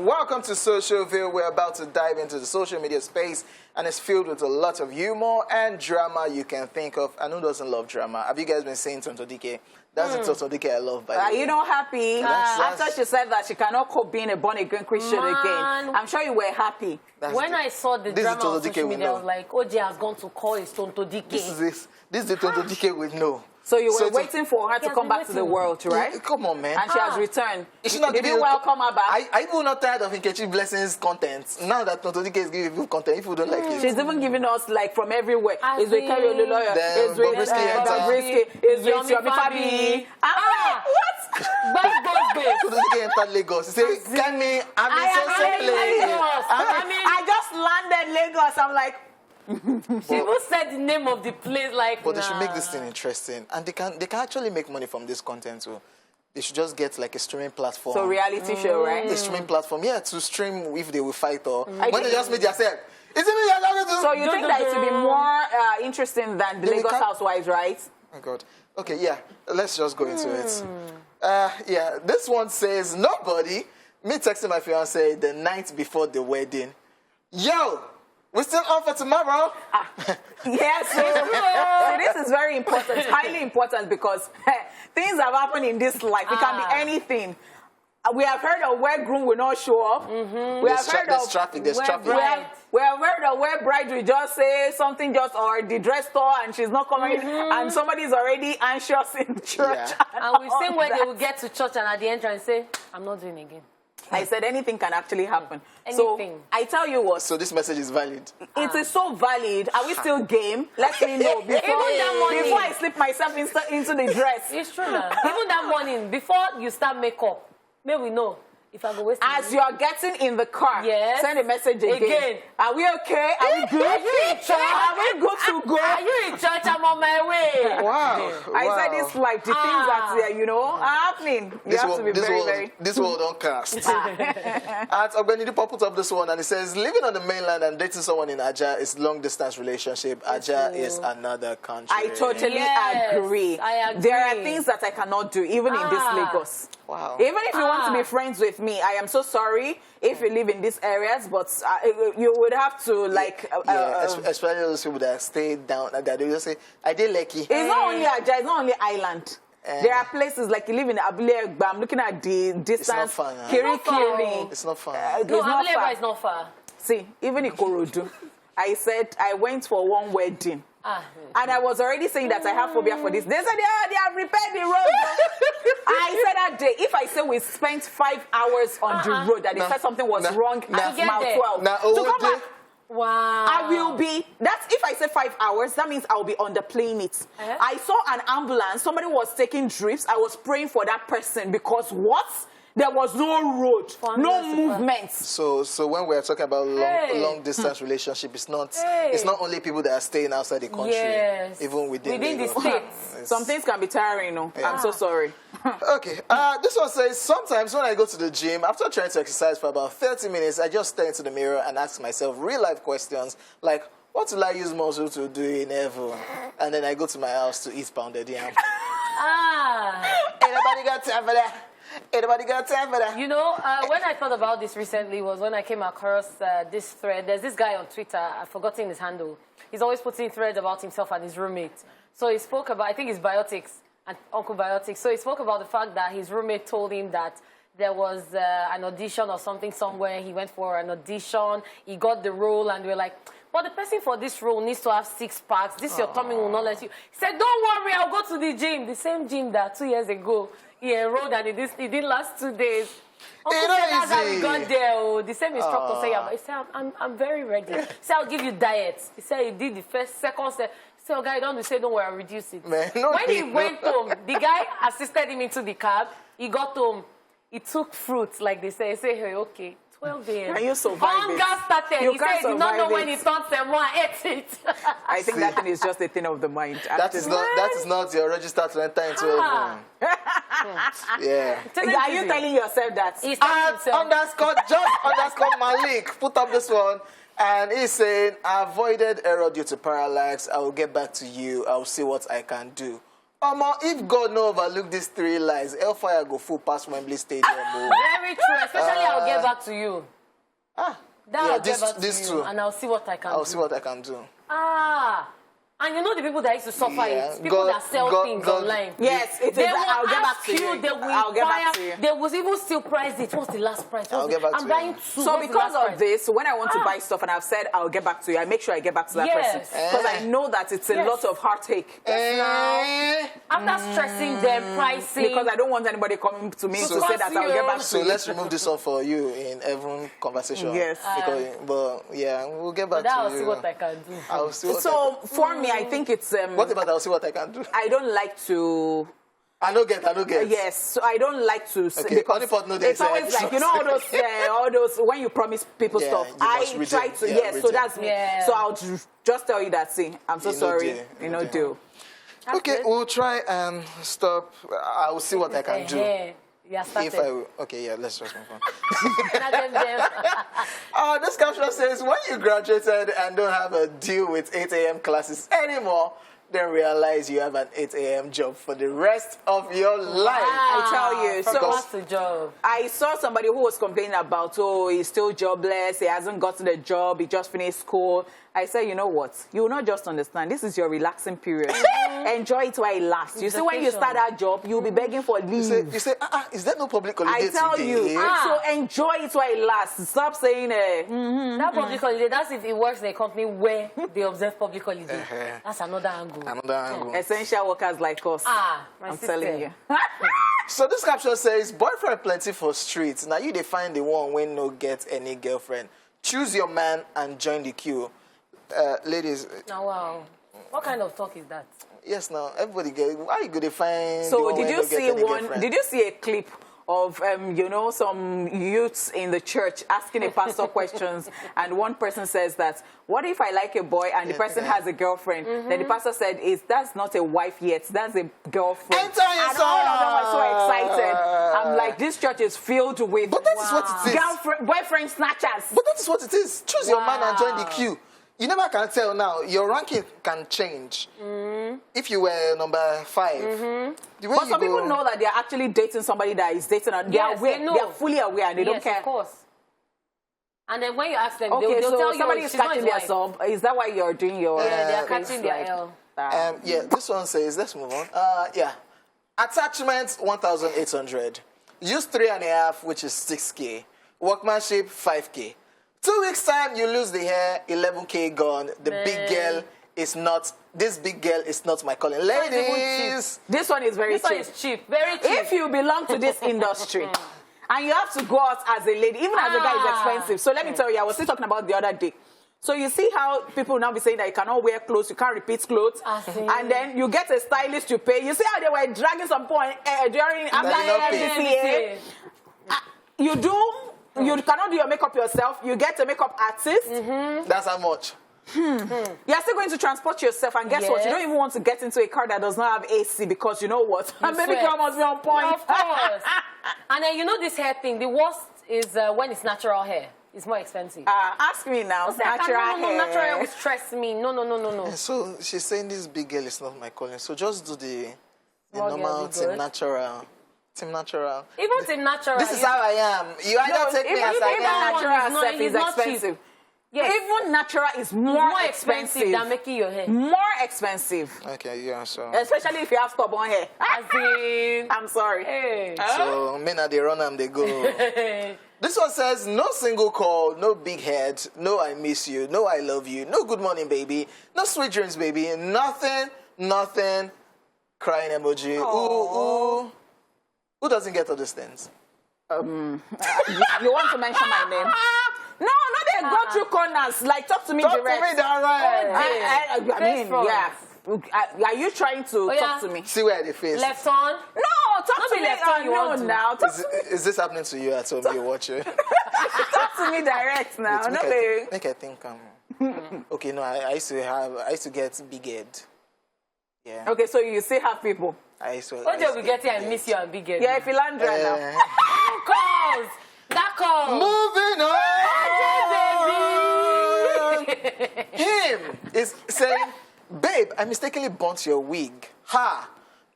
Welcome to Socialville. We're about to dive into the social media space, and it's filled with a lot of humor and drama you can think of. And who doesn't love drama? Have you guys been seeing Tonto Dike? That's the Tonto Dike I love, by the way. Are you not happy? After she said that she cannot cope being a born-again Christian again. I'm sure you were happy. When I saw the drama on social media, I was like, OJ has gone to call his Tonto Dike. This is the Tonto Dike we know. So you were waiting for her to come back to the world, right? Yeah, come on, man. And she has returned. Did you welcome her back? I even not tired of Nkechi Blessing's content. Now that Tonto Dike is giving people content, if you don't like it. She's even giving us, like, from everywhere. It's with Kerry Lawyer. It's with Bobrisky. It's with Yomi Fabi. What? Tonto Dike entered Lagos. He said, Kami, I just landed Lagos. I'm like... She even said the name of the place, like. But they should make this thing interesting, and they can actually make money from this content too. They should just get like a streaming platform. So reality show, right? A streaming platform, yeah, to stream if they will fight or when they just meet themselves. Is it me you're talking to? So you think that it will be more interesting than the Lagos Housewives, right? Oh my God. Okay, yeah. Let's just go into it. Yeah, this one says nobody. Me texting my fiance the night before the wedding. Yo. We're still on for tomorrow. Yes, so this is very important. It's highly important because things have happened in this life. It can be anything. We have heard of where groom will not show up. We have heard of traffic. We have heard of where bride will just say something or the dress store and she's not coming and somebody's already anxious in the church. Yeah. And we've seen where they will get to church and at the entrance say, I'm not doing again. I said anything can actually happen. Anything. So I tell you what. So this message is valid. It is so valid. Are we still game? Let me know before I slip myself into the dress. It's true now. Even that morning, before you start makeup, may we know if I go waste. As you are getting in the car, send a message again. Are we okay? Are we good? Are you in church? Are we good to go? Are you in church? I'm on my way. Wow. I said it's like the things that are happening. You have to be very. This world don't cast. At Ogbeni put up this one and it says living on the mainland and dating someone in Aja is long distance relationship. Aja is another country. I totally agree. I agree. There are things that I cannot do even in this Lagos. Wow. Even if you want to be friends with me, I am so sorry if you live in these areas, but you would have to especially those people that stay down that they just say, I did lucky. It's not only Aja, it's not only island. There are places like you live in Abule. I'm looking at the distance. It's not fun. It's not fun. Abule is not far. See, even in Ikorodu, I said I went for one wedding. And I was already saying that I have phobia for this. They said, they have repaired the road. I said that day, if I say we spent 5 hours on the road, that they said something was wrong at mile 12. To come back, wow. I will be, that's if I say 5 hours, that means I'll be underplaying it. I saw an ambulance, somebody was taking drips. I was praying for that person because what? There was no road, no movement. So when we're talking about long distance relationship, it's not only people that are staying outside the country, even within the states. Some things can be tiring, I'm so sorry. Okay, this one says, sometimes when I go to the gym, after trying to exercise for about 30 minutes, I just stare into the mirror and ask myself real-life questions like, what will I use muscle to do in heaven? And then I go to my house to eat pounded yam. Anybody got time for that? Anybody got time for that? You know, when I thought about this recently was when I came across this thread. There's this guy on Twitter, I've forgotten his handle. He's always putting threads about himself and his roommate. So he spoke about, I think it's Biotics and Uncle Biotics. So he spoke about the fact that his roommate told him that there was an audition or something somewhere. He went for an audition. He got the role, and we're like, but the person for this role needs to have 6 packs. This your tummy will not let you. He said, don't worry, I'll go to the gym. The same gym that 2 years ago he enrolled, and it didn't last 2 days. Uncle said that's how we got there. Oh. The same instructor said, I'm very ready. He said, I'll give you diet. He said he did the first, second step. He said, okay, don't worry, I'll reduce it. Man, when he went home, the guy assisted him into the cab. He got home. He took fruits, like they say. He said, hey, okay, 12 a.m. Can you survive Hunger started. You He said he did not know when he turned 7 and ate it. I think that thing is just a thing of the mind. That is not your register to enter into heaven. Yeah. Are you telling yourself that? He's telling himself. _just Malik put up this one, and he's saying, I avoided error due to parallax. I will get back to you. I will see what I can do. If God no overlook these 3 lies, hellfire go full past Wembley Stadium. Very true. Especially I'll get back to you. I'll get back to you, too. and I'll see what I can do. I'll see what I can do. And you know the people that used to suffer it? People that sell things online. Yes, it is. I'll get back to you. They will I'll get back to you. They will even still price it. What's the last price? I'll get back to I'm you. buying 2. So because of this, when I want to buy stuff and I've said I'll get back to you, I make sure I get back to that person. Because I know that it's a lot of heartache. After stressing them, pricing. Because I don't want anybody coming to me to say that I'll get back to you. So let's remove this one for you in every conversation. Yes. But yeah, we'll get back to you. I'll see what I can do. I'll see what So for me, I think it's... what about I'll see what I can do? I don't like to... I don't get. Yes, so I don't like to... Okay, because it's always like, you know, all those, when you promise people stuff, I try to, so that's me. Yeah. So I'll just tell you that, see, I'm so sorry, do. Okay, we'll try and stop. I'll see what I can do. Yeah, let's just move on. This caption says, when you graduated and don't have a deal with 8 a.m. classes anymore, then realize you have an 8 a.m. job for the rest of your life. I tell you. So what's the job? I saw somebody who was complaining about, he's still jobless, he hasn't gotten a job, he just finished school. I said, you know what? You will not just understand. This is your relaxing period. Enjoy it while it lasts. You see, when you start that job, you'll be begging for leave. You say, is there no public holiday today? I tell you. So enjoy it while it lasts. Stop saying, that public holiday, that's if it works in a company where they observe public holiday. That's another angle. Essential workers like us. I'm telling you. So this caption says, boyfriend plenty for streets. Now you define the one when no get any girlfriend. Choose your man and join the queue. Ladies. Now, wow. What kind of talk is that? Yes, now everybody get. Why you go to find? So did you see one? Did you see a clip of some youths in the church asking a pastor questions, and one person says that, what if I like a boy and the person has a girlfriend? Then the pastor said, that's not a wife yet, that's a girlfriend. Enter your and all of them were so excited. I'm like, this church is filled with but that is what it is. Boyfriend snatchers. But that is what it is. Choose your man and join the queue. You never can tell now. Your ranking can change. If you were number 5. But some people know that they're actually dating somebody that is dating. They are aware. They are fully aware and they don't care. Of course. And then when you ask them, they'll so tell somebody you is catching their sub. Is that why you're doing your... Yeah, they're catching their L. This one says, let's move on. Attachment, 1,800. Use 3.5, which is 6K. Workmanship, 5K. 2 weeks time, you lose the hair, 11K gone. The big girl is not... This big girl is not my calling. Ladies! This one is very cheap. This one is cheap. Very cheap. If you belong to this industry... And you have to go out as a lady, even as a guy is expensive. So let me tell you, I was still talking about the other day. So you see how people now be saying that you cannot wear clothes, you can't repeat clothes. And then you get a stylist to pay. You see how they were dragging some point during FCA. You cannot do your makeup yourself. You get a makeup artist. That's how much. You're still going to transport yourself, and guess what? You don't even want to get into a car that does not have AC because you know what? Baby girl must be on point. Of course. And then you know this hair thing, the worst is when it's natural hair. It's more expensive. Ask me now. Natural hair. Natural hair will stress me. No. And so she's saying this big girl is not my calling. So just do the normal Team Natural. Team Natural. Even Team Natural. This is how I am. You either take me as I am. Natural self is expensive. Yes. Even natural is more expensive than making your hair. More expensive. Okay, yeah, so. Especially if you have stubborn hair. As in, I'm sorry. hey. So, men are they run and they go. This one says, no single call, no big head, no I miss you, no I love you, no good morning, baby, no sweet dreams, baby, nothing, crying emoji. Ooh. Who doesn't get all these things? You want to mention my name? No, they go through corners. Like, talk to me direct. Talk to me direct. I mean, yeah. Are you trying to talk to me? See where the face. Left on? No, talk to me. Left on, you want to. Now. Is this happening to you at home? You watch it? Talk to me direct now. Wait, No, baby. make I think. Okay, no, I used to get big head. Yeah. Okay, so you still have people. What do we get here and miss you and big head? Yeah, if you land right now. Calls! That calls! Moving on! Baby! Him is saying, babe, I mistakenly burnt your wig. Ha!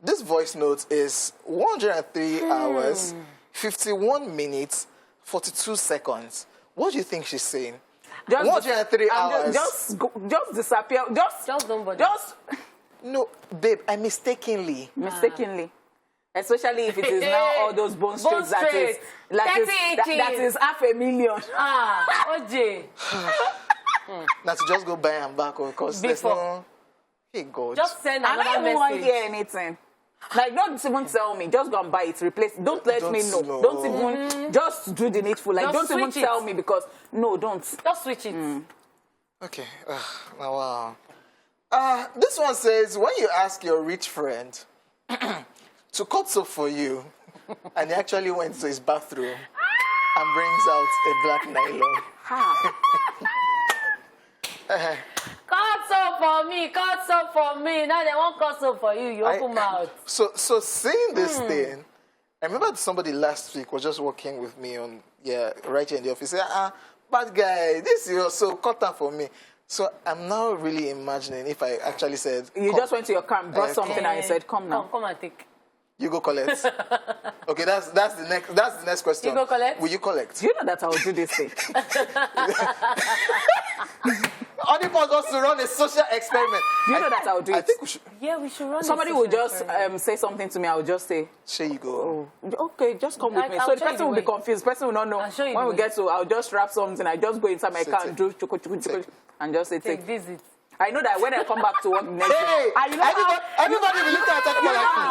This voice note is 103 hours, 51 minutes, 42 seconds. What do you think she's saying? 103 hours. Just disappear. Just don't bother. No, babe, I mistakenly. Especially if it is now all those bone straights that is 500,000. OJ. Now to just go buy and back, because there's no... Hey, God. Just send I another don't even message. want to hear anything. Like, don't even tell me. Just go and buy it, replace it. Don't let me know. Don't even... Just do the needful. Like, don't even tell me because... No, don't. Just switch it. Okay. Wow. This one says, when you ask your rich friend to cut soap for you, and he actually went to his bathroom and brings out a black nylon. Cut soap for me. Now they won't cut soap for you. You open mouth. So seeing this thing, I remember somebody last week was just working with me on, right here in the office. Said, bad guy, this is so cut that for me. So I'm now really imagining if I actually said... You just went to your car and brought something and you said, come now. Come and take. You go collect. Okay, that's the next question. You go collect? Will you collect? Do you know that I will do this thing? Onipos wants to run a social experiment. Do you know that I will do it? I think we should... Yeah, we should run. Somebody will just say something to me. I will just say, Here you go. okay, just come with me. So the person will be confused. The person will not know. When we get to, I'll just wrap something. I just go inside my car and do chuku, and just say, take. Visit. I know that when I come back to work next Hey, everybody will look at that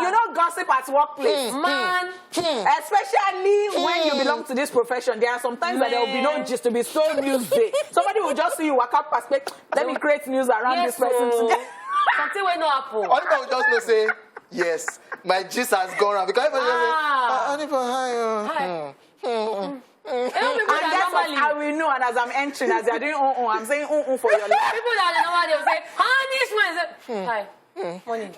you know gossip at workplace. Man. Especially when you belong to this profession. There are some times that there will be no gist to be so newsday. Somebody will just see you walk out perspective. Let me create news around this person today. Something will not happen. Onipos will just say, yes, my gist has gone around. Because everybody will say, hi. And guess what? I will know, and as I'm entering, as you're doing I'm saying for your life. People that know what they'll say, hi. Morning.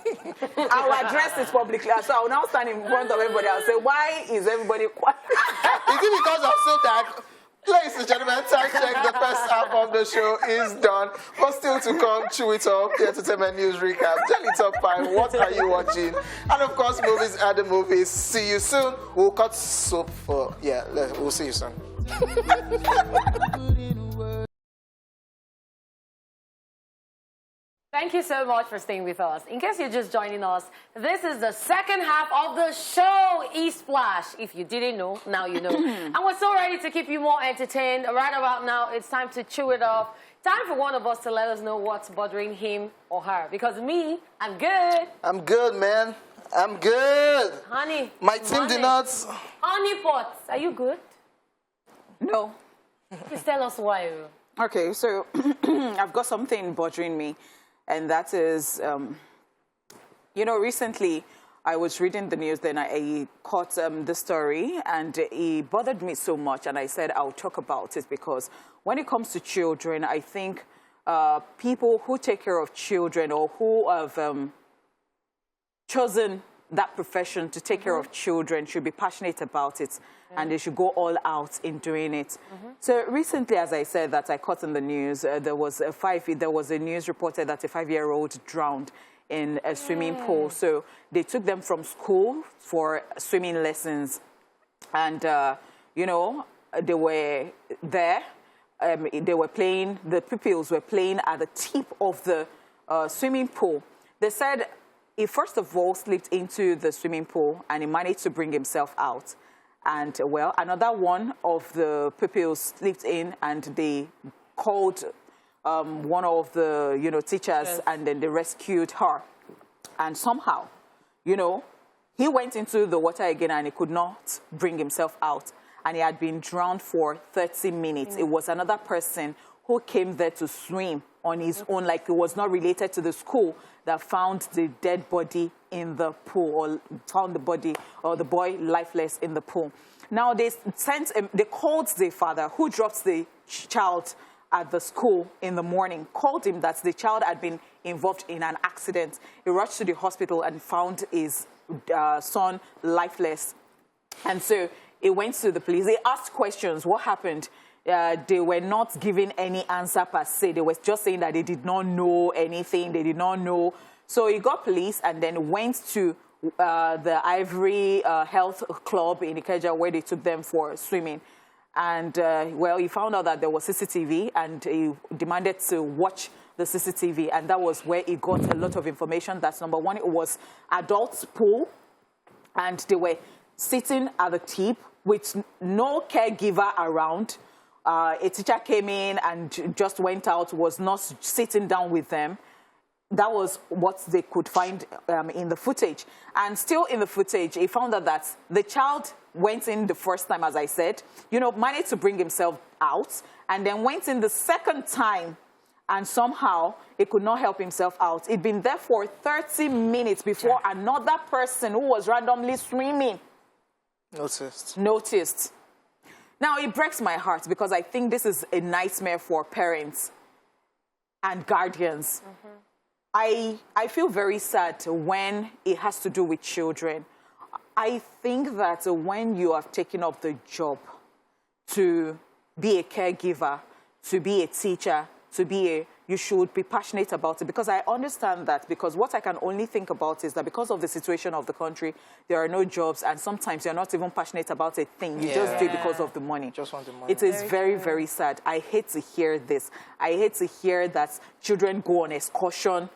I will address it publicly. So I will now stand in front of everybody. I'll say, why is everybody quiet? Is it because I'm so dark? Ladies and gentlemen, time check. The first half of the show is done. But still to come, Chew It Up, the Entertainment News Recap, Jelly Top 5, What Are You Watching? And of course, movies are the movies. See you soon. We'll cut soap for... we'll see you soon. Thank you so much for staying with us. In case you're just joining us, this is the second half of the show, E-Splash. If you didn't know, now you know. And we're so ready to keep you more entertained. Right about now, it's time to chew it off. Time for one of us to let us know what's bothering him or her. Because me, I'm good. I'm good, man. I'm good. Honey. My team did not... Honey Pots, are you good? No. Please tell us why. Okay, so I've got something bothering me. And that is, recently I was reading the news, then I caught the story, and it bothered me so much, and I said I'll talk about it because when it comes to children, I think people who take care of children or who have chosen that profession to take care of children should be passionate about it, and they should go all out in doing it. So recently, as I said, that I caught in the news, there was a news reported that a 5-year-old drowned in a swimming pool. So they took them from school for swimming lessons, and they were there they were playing, the pupils were playing at the tip of the swimming pool. They said he first of all slipped into the swimming pool and he managed to bring himself out. And, well, another one of the pupils slipped in and they called one of the, teachers, and then they rescued her. And somehow, he went into the water again and he could not bring himself out. And he had been drowned for 30 minutes. It was another person who came there to swim on his own, like it was not related to the school, that found the dead body in the pool, or found the body or the boy lifeless in the pool. Now they called the father who dropped the child at the school in the morning, called him that the child had been involved in an accident. He rushed to the hospital and found his son lifeless. And so he went to the police. They asked questions. What happened? They were not giving any answer per se. They were just saying that they did not know anything. They did not know. So he got police and then went to the Ivory Health Club in Ikeja, where they took them for swimming. And, well, he found out that there was CCTV and he demanded to watch the CCTV. And that was where he got a lot of information. That's number one. It was adult pool. And they were sitting at the tip with no caregiver around. A teacher came in and just went out, was not sitting down with them. That was what they could find in the footage. And still in the footage, he found out that the child went in the first time, as I said, managed to bring himself out, and then went in the second time, and somehow he could not help himself out. He'd been there for 30 minutes before another person who was randomly swimming noticed. Now, it breaks my heart because I think this is a nightmare for parents and guardians. I feel very sad when it has to do with children. I think that when you have taken up the job to be a caregiver, to be a teacher, you should be passionate about it, because I understand that, because what I can only think about is that because of the situation of the country, there are no jobs, and sometimes you're not even passionate about a thing. You just do it because of the money. Just want the money. It is very, very sad. I hate to hear this. I hate to hear that children go on excursion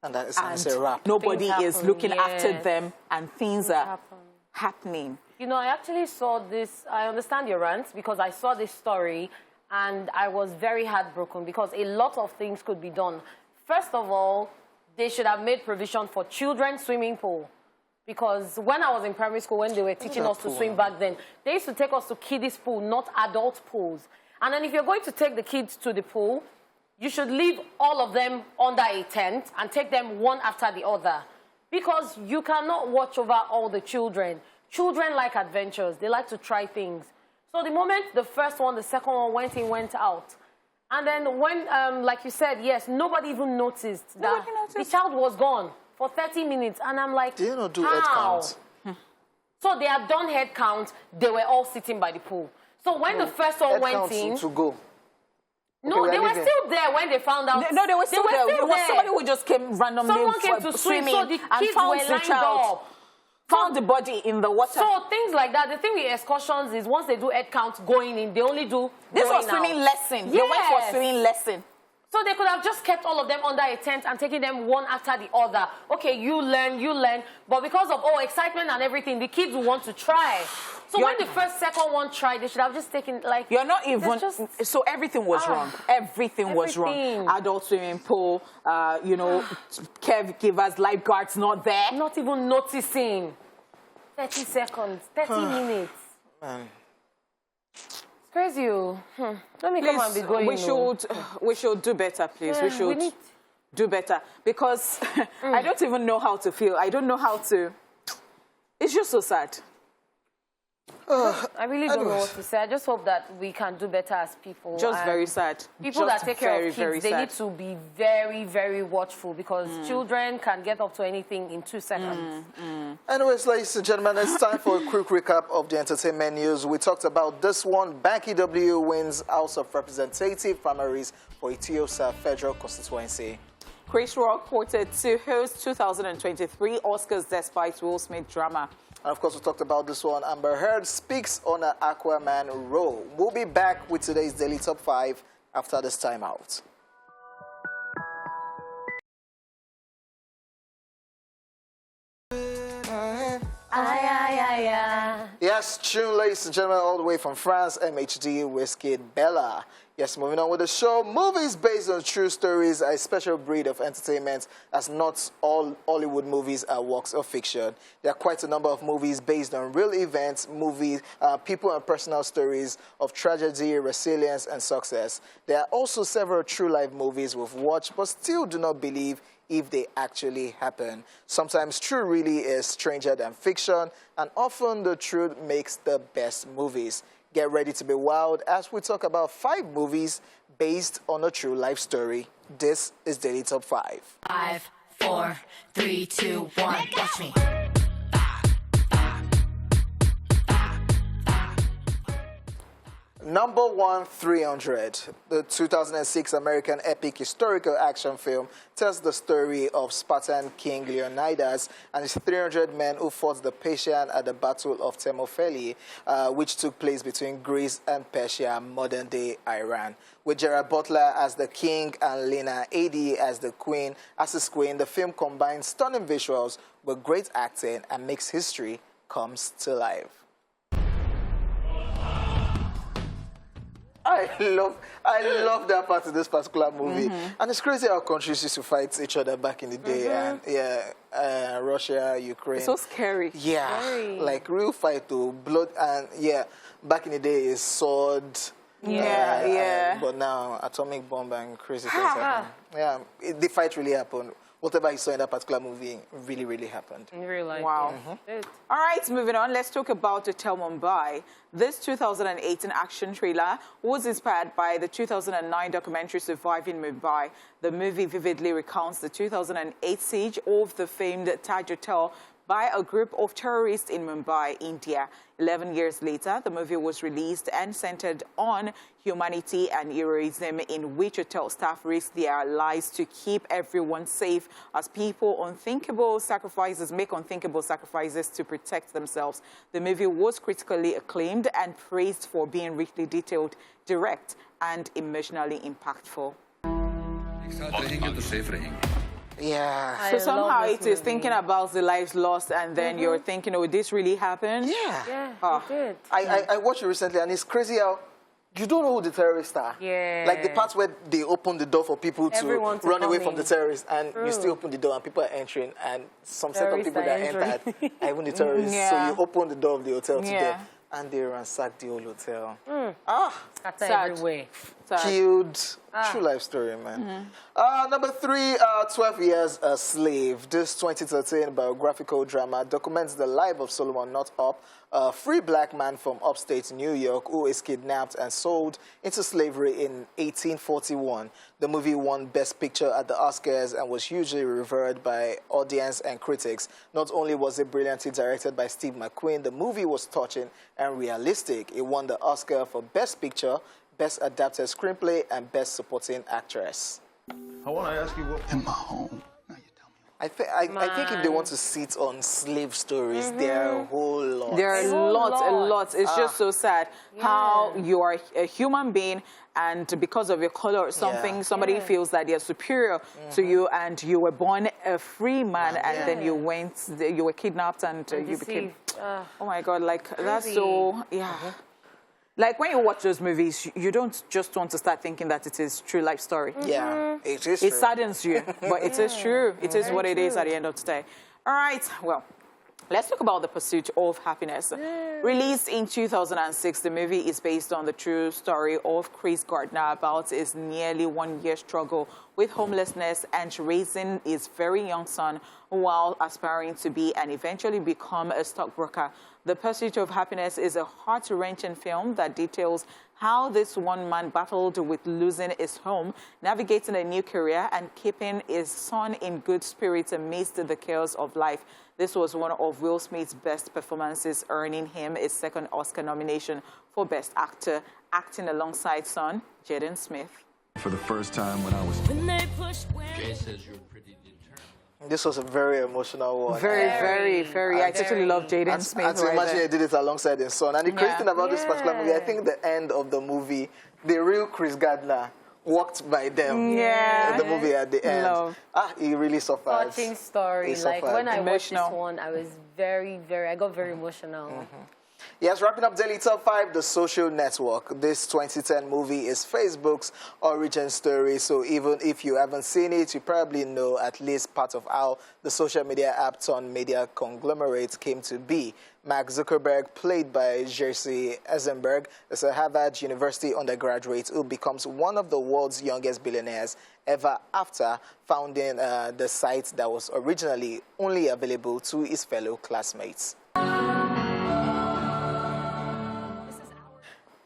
and that is a wrap. Nobody is looking after them, and things are happening. I actually saw this. I understand your rant, because I saw this story and I was very heartbroken, because a lot of things could be done. First of all, they should have made provision for children's swimming pool. Because when I was in primary school, when they were teaching us to swim back then, they used to take us to kiddies' pool, not adult pools. And then if you're going to take the kids to the pool, you should leave all of them under a tent and take them one after the other, because you cannot watch over all the children. Children like adventures. They like to try things. So the moment the first one, the second one went in, went out. And then when, like you said, yes, nobody even noticed that the child was gone for 30 minutes. And I'm like, did you not do head count? So they had done head count. They were all sitting by the pool. So when the first one went in... to go. No, they were still there when they found out. No, they were still there. It was somebody who just came randomly. Someone came to swim, so the kids found were the lined child. up. Found the body in the water. So things like that. The thing with excursions is once they do head count going in, they only do this was swimming lesson. Yes. They went for swimming lesson. So they could have just kept all of them under a tent and taken them one after the other. Okay, you learn. But because of excitement and everything, the kids will want to try. So when the second one tried, they should have just taken, like... You're not even... So everything was wrong. Everything was wrong. Adult swimming pool, caregivers, lifeguards not there. Not even noticing. 30 seconds, 30 minutes. Man. It's crazy. Let me come and be going. We should do better, please. We should do better. Because I don't even know how to feel. I don't know how to... It's just so sad. I really don't know what to say. I just hope that we can do better as people. Just very sad. People that take care of kids, they need to be very, very watchful, because children can get up to anything in 2 seconds. Anyways, ladies and gentlemen, it's time for a quick recap of the entertainment news. We talked about this one. Banky W wins House of Representative primaries for Etiosa Federal Constituency. Chris Rock reported to host 2023 Oscars despite Will Smith drama. And of course, we talked about this one. Amber Heard speaks on an Aquaman role. We'll be back with today's Daily Top 5 after this time out. Yes, tune, ladies and gentlemen, all the way from France, MHD, Whiskey Bella. Yes, moving on with the show. Movies based on true stories are a special breed of entertainment, as not all Hollywood movies are works of fiction. There are quite a number of movies based on real events, people and personal stories of tragedy, resilience, and success. There are also several true-life movies we've watched but still do not believe if they actually happen. Sometimes true really is stranger than fiction, and often the truth makes the best movies. Get ready to be wild as we talk about 5 movies based on a true life story. This is Daily Top 5. 5, 4, 3, 2, 1. Watch me. Number 1, 300. The 2006 American epic historical action film tells the story of Spartan King Leonidas and his 300 men who fought the Persians at the Battle of Thermopylae, which took place between Greece and Persia, modern-day Iran. With Gerard Butler as the king and Lena Headey as the queen, the film combines stunning visuals with great acting and makes history comes to life. I love that part of this particular movie. And it's crazy how countries used to fight each other back in the day. And Russia, Ukraine. It's so scary. Yeah, Scary. like real fight to blood. And back in the day is sword. But now atomic bomb and crazy things happen. Yeah, the fight really happened. Whatever you saw in that particular movie really, really happened. In real life. Wow. All right, moving on. Let's talk about Hotel Mumbai. This 2018 action thriller was inspired by the 2009 documentary Surviving Mumbai. The movie vividly recounts the 2008 siege of the famed Taj Hotel by a group of terrorists in Mumbai, India. 11 years later, the movie was released and centered on humanity and heroism, in which hotel staff risk their lives to keep everyone safe as people make unthinkable sacrifices to protect themselves. The movie was critically acclaimed and praised for being richly detailed, direct, and emotionally impactful. Yeah. So somehow it is thinking about the lives lost, and then you're thinking, oh, this really happened? Yeah. It did. I watched it recently, and it's crazy how you don't know who the terrorists are. Yeah. Like the parts where they open the door for people to run away from the terrorists, and you still open the door, and people are entering, and some set of people that entered are even the terrorists. So you open the door of the hotel to them, and they ransack the whole hotel. That's everywhere. Killed. True life story, man. Number 3, 12 Years a Slave. This 2013 biographical drama documents the life of Solomon Northup, a free black man from upstate New York who is kidnapped and sold into slavery in 1841. The movie won Best Picture at the Oscars and was hugely revered by audience and critics. Not only was it brilliantly directed by Steve McQueen, the movie was touching and realistic. It won the Oscar for Best Picture, Best Adapted Screenplay, and Best Supporting Actress. I want to ask you what... In my home. Now you tell me. I think if they want to sit on slave stories, there are a whole lot. There are a lot. It's just so sad how you are a human being, and because of your color or something, somebody feels that they're superior to you, and you were born a free man, and then you were kidnapped, and you became... oh my God, like crazy. That's so... Like, when you watch those movies, you don't just want to start thinking that it is true life story. Yeah, it is true. It saddens you, but it is true. It is what it is at the end of the day. All right, well, let's talk about The Pursuit of Happiness. Released in 2006, the movie is based on the true story of Chris Gardner about his nearly 1-year struggle with homelessness and raising his very young son while aspiring to be and eventually become a stockbroker. The Pursuit of Happiness is a heart-wrenching film that details how this one man battled with losing his home, navigating a new career, and keeping his son in good spirits amidst the chaos of life. This was one of Will Smith's best performances, earning him his second Oscar nomination for Best Actor, acting alongside son Jaden Smith. For the first time when I was... Jay says you're pretty determined. This was a very emotional one. Very. I actually love Jaden Smith. And to imagine he did it alongside his son. And the crazy thing about this particular movie, I think the end of the movie, the real Chris Gardner walked by them. Yeah. The movie at the end. He really suffered. Touching story. Like when I watched this one, I was I got very emotional. Yes, wrapping up Daily Top 5, The Social Network. This 2010 movie is Facebook's origin story, so even if you haven't seen it, you probably know at least part of how the social media app turned media conglomerate came to be. Mark Zuckerberg, played by G-Eazy Eisenberg, is a Harvard University undergraduate who becomes one of the world's youngest billionaires ever after founding the site that was originally only available to his fellow classmates.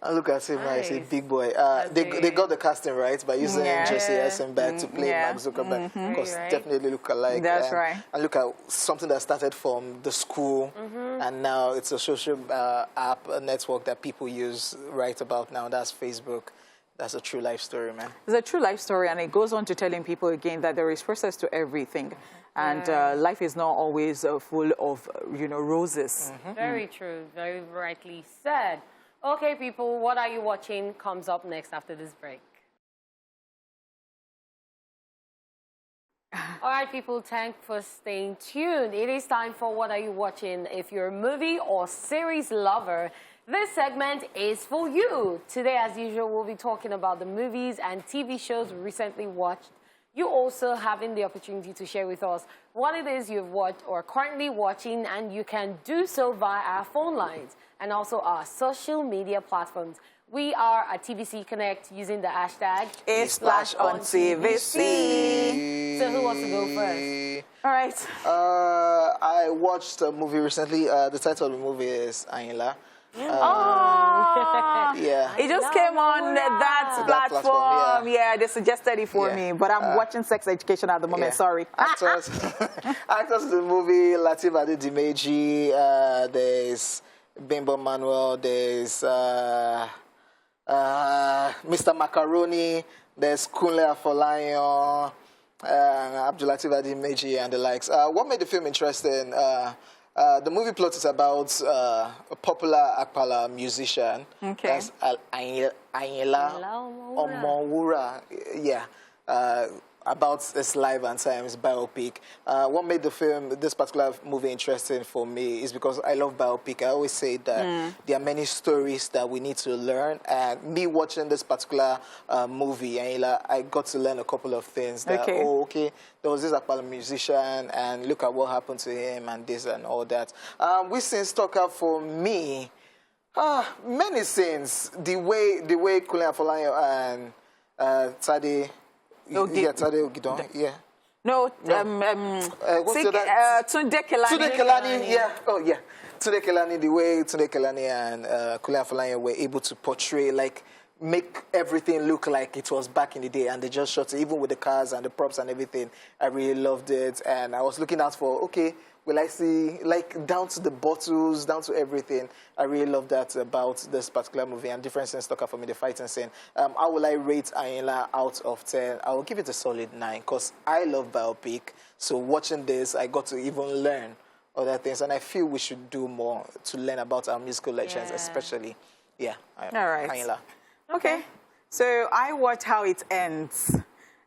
Look at him, nice. He's a big boy. They got the casting right by using G-Eazy Eisenberg to play Mark Zuckerberg. Because definitely look alike. That's right. And look at something that started from the school, and now it's a social app, a network that people use right about now. That's Facebook. That's a true life story, man. It's a true life story, and it goes on to telling people again that there is process to everything. And life is not always full of, roses. Very true. Very rightly said. Okay, people, what are you watching comes up next after this break. All right, people, thanks for staying tuned. It is time for What Are You Watching? If you're a movie or series lover, this segment is for you. Today, as usual, we'll be talking about the movies and TV shows we recently watched. You also having the opportunity to share with us what it is you've watched or currently watching, and you can do so via our phone lines and also our social media platforms. We are at TVC Connect using the hashtag #IsFlashOnTVC. So who wants to go first? All right. I watched a movie recently. The title of the movie is Ayinla. It just came on that platform. They suggested it for me, but I'm watching Sex Education at the moment. Sorry. Actors in the movie: Lateef Adedimeji. There's Bimbo Manuel. There's Mr. Macaroni. There's Kunle Afolayan, Abdulateef Adedimeji, and the likes. What made the film interesting? The movie plot is about a popular Akpala musician. That's Ayinla Omowura. About his life and times biopic. What made this particular movie interesting for me is because I love biopic. I always say that there are many stories that we need to learn. And me watching this particular movie, Ayinla, I got to learn a couple of things. That, there was this Akpala musician, and look at what happened to him, and this and all that. We seen stuck up for me. Many scenes. The way Kunle Afolayan and Tade. Tade Ogidon, No, what's Tunde Kelani. Tunde Kelani, Tunde Kelani, the way Tunde Kelani and Kunle Afolayan were able to portray, make everything look like it was back in the day, and they just shot it, even with the cars and the props and everything. I really loved it, and I was looking out for, will I see, down to the bottles, down to everything. I really love that about this particular movie, and different scenes stuck out for me, the fighting scene. How will I rate Ayinla out of 10? I will give it a solid 9, because I love biopic. So watching this, I got to even learn other things, and I feel we should do more to learn about our musical legends, especially. All right. Ayinla. Okay. So I watched How It Ends.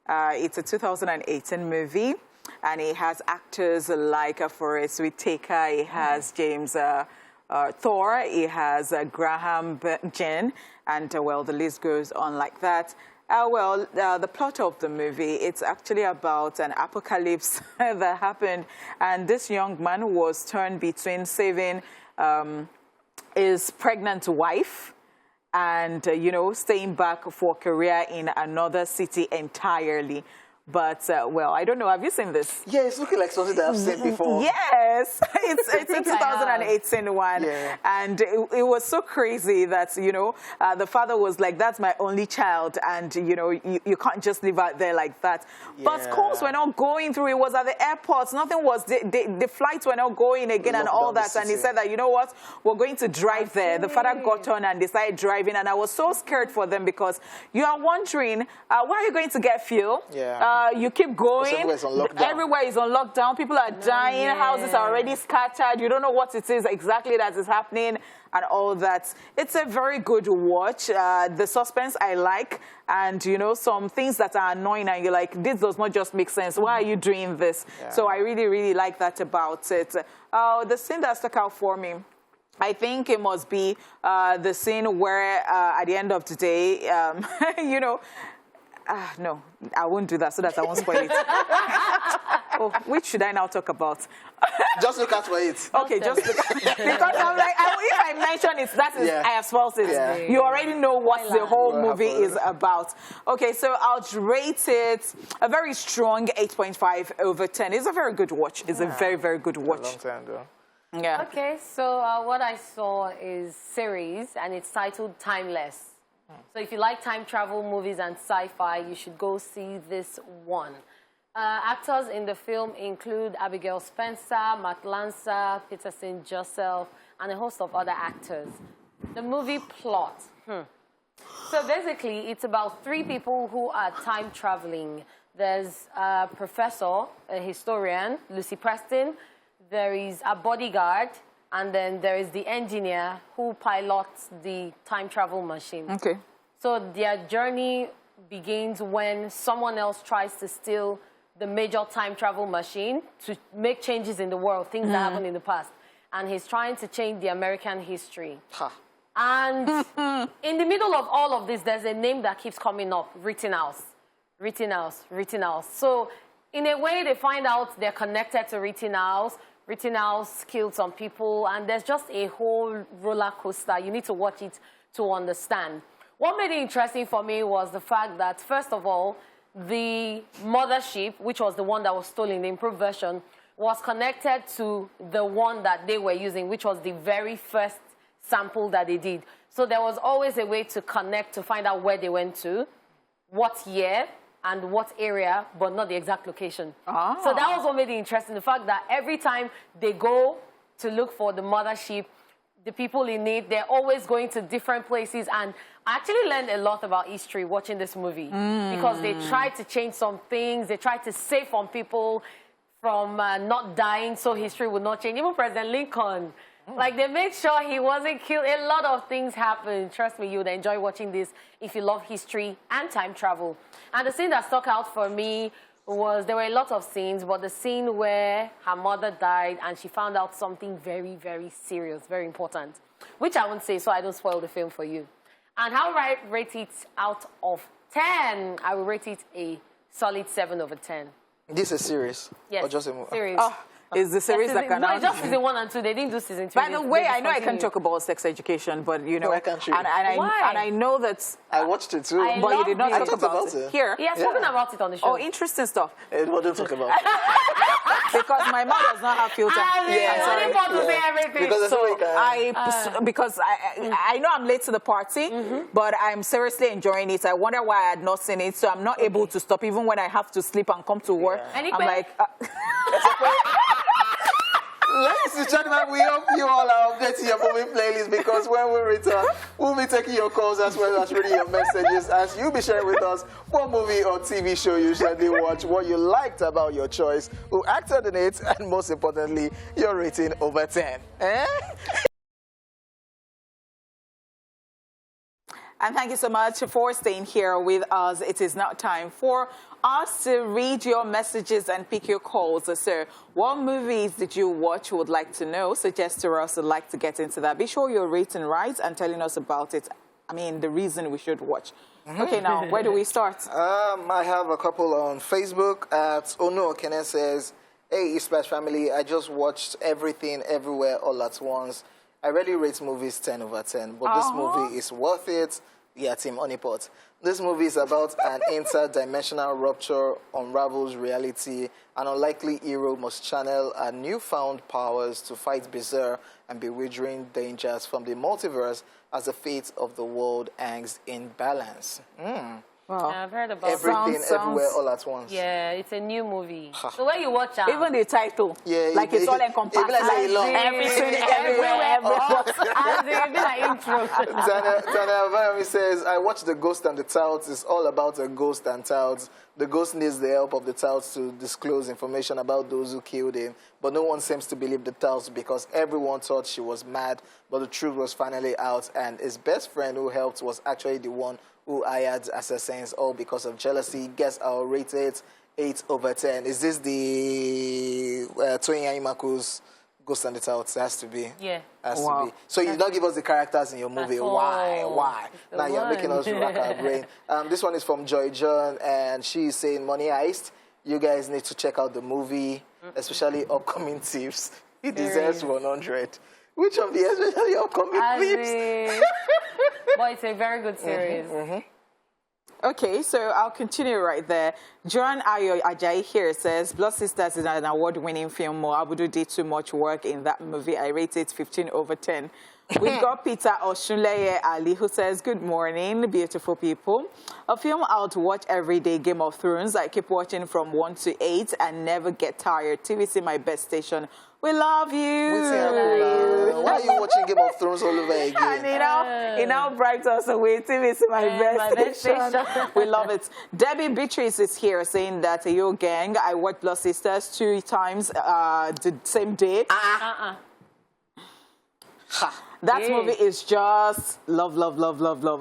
It's a 2018 movie. And it has actors like Forest Whitaker, it has James Thor, it has Graham Jen, and the list goes on like that. The plot of the movie, it's actually about an apocalypse that happened, and this young man was torn between saving his pregnant wife and, staying back for a career in another city entirely. But, I don't know. Have you seen this? Yeah, it's looking like something that I've seen before. Yes. It's a 2018 one. Yeah. And it was so crazy that, the father was like, that's my only child. And, you can't just live out there like that. Yeah. But calls were not going through. It was at the airports. Nothing was, the flights were not going again and all that. And he said that, we're going to drive there. The father got on and decided driving. And I was so scared for them because you are wondering, where are you going to get fuel? Yeah. you keep going. Everywhere is on lockdown. Everywhere is on lockdown. People are dying. Houses are already scattered. You don't know what it is exactly that is happening and all that. It's a very good watch. The suspense I like, and you know, some things that are annoying and you're like, this does not just make sense. Why are you doing this? Yeah. So I really, really like that about it. The scene that stuck out for me, I think it must be the scene where at the end of the day, you know, no, I won't do that so that I won't spoil it. Oh, which should I now talk about? Just look out for it. Okay, just look at it. Because I'm like, if I mention it, that is, I have spoiled it. Yeah. You already know what the whole movie is about. Okay, so I'll rate it a very strong 8.5 over 10. It's a very good watch. It's a very, very good watch. A long time, though. Yeah. Okay, so what I saw is series, and it's titled Timeless. So if you like time travel movies and sci-fi, you should go see this one. Actors in the film include Abigail Spencer, Matt Lancer, Peterson Joseph, and a host of other actors. The movie plot. So basically, it's about 3 people who are time traveling. There's a professor, a historian, Lucy Preston. There is a bodyguard, and then there is the engineer who pilots the time travel machine. Okay. So their journey begins when someone else tries to steal the major time travel machine to make changes in the world, things that happened in the past. And he's trying to change the American history. And in the middle of all of this, there's a name that keeps coming up, Rittenhouse. Rittenhouse, Rittenhouse. So in a way, they find out they're connected to Rittenhouse. Rittenhouse killed some people, and there's just a whole roller coaster. You need to watch it to understand. What made it interesting for me was the fact that, first of all, the mothership, which was the one that was stolen, the improved version, was connected to the one that they were using, which was the very first sample that they did. So there was always a way to connect to find out where they went to, what year, and what area, but not the exact location. So that was what made it interesting, the fact that every time they go to look for the mothership, the people in it, they're always going to different places. And I actually learned a lot about history watching this movie because they tried to change some things. They tried to save some people from not dying so history would not change. Even President Lincoln, like they made sure he wasn't killed. A lot of things happened. Trust me, you would enjoy watching this if you love history and time travel. And the scene that stuck out for me was, there were a lot of scenes, but the scene where her mother died and she found out something very, very serious, very important, which I won't say so I don't spoil the film for you. And how I rate it out of 10, I will rate it a solid 7 over 10. This is series? Yes, or just a movie? Series. Is the series that can... No, it's just season 1 and 2. They didn't do season 2. By the way, I know I can talk about sex education, but you know... Why can't you? And I know that... I watched it too. But you did not talk about it. Here? He has spoken about it on the show. Oh, interesting stuff. What do you talk about? Because my mouth does not have filter. I'm sorry. To say everything. Because I know I'm late to the party, but I'm seriously enjoying it. I wonder why I had not seen it, so I'm not able to stop even when I have to sleep and come to work. I'm like... Ladies and gentlemen, we hope you all are updating your movie playlist, because when we return, we'll be taking your calls as well as reading your messages, as you'll be sharing with us what movie or TV show you usually watch, what you liked about your choice, who acted in it, and most importantly, your rating over 10. And thank you so much for staying here with us. It is now time for us to read your messages and pick your calls. So what movies did you watch? Would like to know. Suggest to us. Would like to get into that. Be sure you're rating right and telling us about it. I mean, the reason we should watch. Okay, now, where do we start? I have a couple on Facebook. At Ono Okene says, hey, Ispash family, I just watched Everything Everywhere All at Once. I rarely rate movies 10 over 10, but this movie is worth it. Yeah, Team Honeypot. This movie is about an interdimensional rupture unravels reality. An unlikely hero must channel her newfound powers to fight bizarre and bewildering dangers from the multiverse as the fate of the world hangs in balance. Wow. Yeah, I've heard about Everything, everywhere, all at once. Yeah, it's a new movie. So when you watch it, Even the title, Yeah, like it's all encompassing. Everything, everywhere. and they be like intro. Tana Vayami says, I watched The Ghost and the Touts. It's all about a ghost and touts. The ghost needs the help of the touts to disclose information about those who killed him. But no one seems to believe the touts because everyone thought she was mad. But the truth was finally out. And his best friend who helped was actually the one who hired assassins, all because of jealousy. Guess I'll rate it 8/10. Is this the Toyin Imaku's Ghost and the Touts? It has to be. Yeah. Has to be. So you don't give us the characters in your movie. Why? Now you're making us rack our brain. This one is from Joy John, and she's saying, Money Heist, you guys need to check out the movie, especially upcoming tips. He deserves 100. Which of the especially upcoming tips? But it's a very good series. Okay, so I'll continue right there. Joan Ayo Ajayi here says, Blood Sisters is an award-winning film. Abudu did too much work in that movie. I rate it 15/10. We've got Peter Oshunleye Ali who says, good morning, beautiful people. A film I'll watch every day, Game of Thrones. I keep watching from 1 to 8 and never get tired. TVC, my best station. We love you. Why are you watching Game of Thrones all over again? And it now brings us away. TVC, my best station. We love it. Debbie Beatrice is here saying that, yo gang, I watched Blood Sisters 2 times the same day. That movie is just love.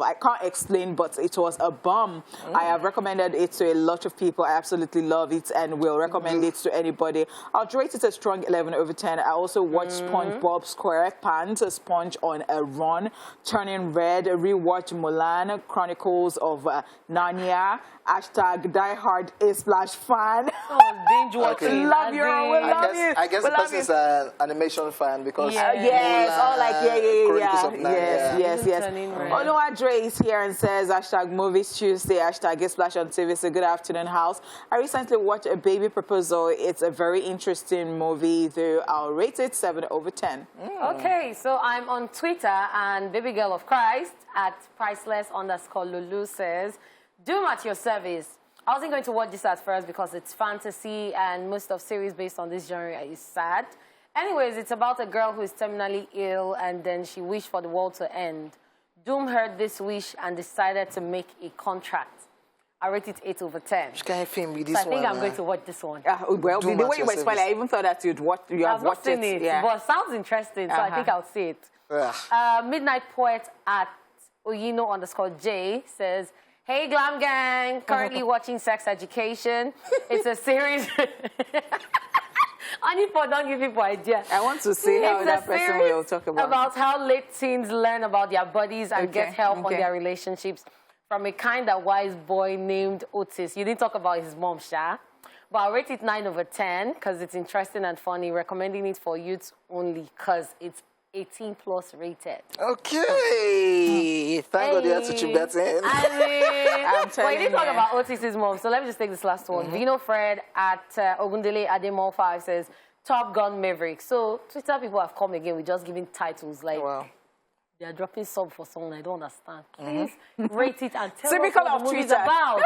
I can't explain, but it was a bomb. I have recommended it to a lot of people. I absolutely love it and will recommend it to anybody. I'll rate it a strong 11/10. I also watched SpongeBob SquarePants, a sponge on a run, Turning Red, rewatch Mulan, Chronicles of Narnia, #diehard A/fan. Binge watching. Love you. We love you. I guess the person is an animation fan because yes, all like Chronicles of Narnia. Yes. Oluwadre is here and says #movies Tuesday, #Splash on TV. So good afternoon, house. I recently watched A Baby Proposal. It's a very interesting movie, though I'll rate it 7/10. Okay, so I'm on Twitter and Baby Girl of Christ @priceless_Lulu says, Doom at your service. I wasn't going to watch this at first because it's fantasy and most of series based on this genre is sad. Anyways, it's about a girl who is terminally ill and then she wished for the world to end. Doom heard this wish and decided to make a contract. I rate it 8/10. Which kind of film be this so I think one, I'm going to watch this one. Well, the way you were smiling, I even thought that you'd watch. I've not seen it, but it sounds interesting, so I think I'll see it. Midnight Poet @Oyino_J says, hey, Glam Gang, currently watching Sex Education. It's a series. Don't give people idea. I want to see how that person will talk about how late teens learn about their bodies and get help on their relationships from a kind of wise boy named Otis. You didn't talk about his mom, Sha. But I'll rate it 9/10 because it's interesting and funny. Recommending it for youths only because it's 18+ rated. Okay. Thank God you had to chip that in. I'm telling you. We didn't talk about Otis's mom, so let me just take this last one. Vino Fred @Ogundele Ademo5 says, Top Gun Maverick. So Twitter people have come again with just giving titles like they are dropping sub for someone I don't understand. Please rate it and tell us what the movie is about.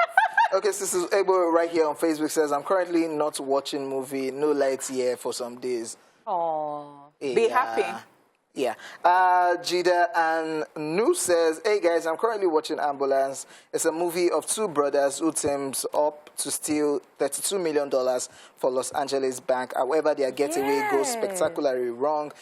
Okay, so this is Ebo right here on Facebook says, I'm currently not watching movie, no lights here for some days. Oh, be happy. Yeah. Jida and Nu says, hey guys, I'm currently watching Ambulance. It's a movie of two brothers who teams up to steal $32 million for Los Angeles bank. However, their getaway goes spectacularly wrong.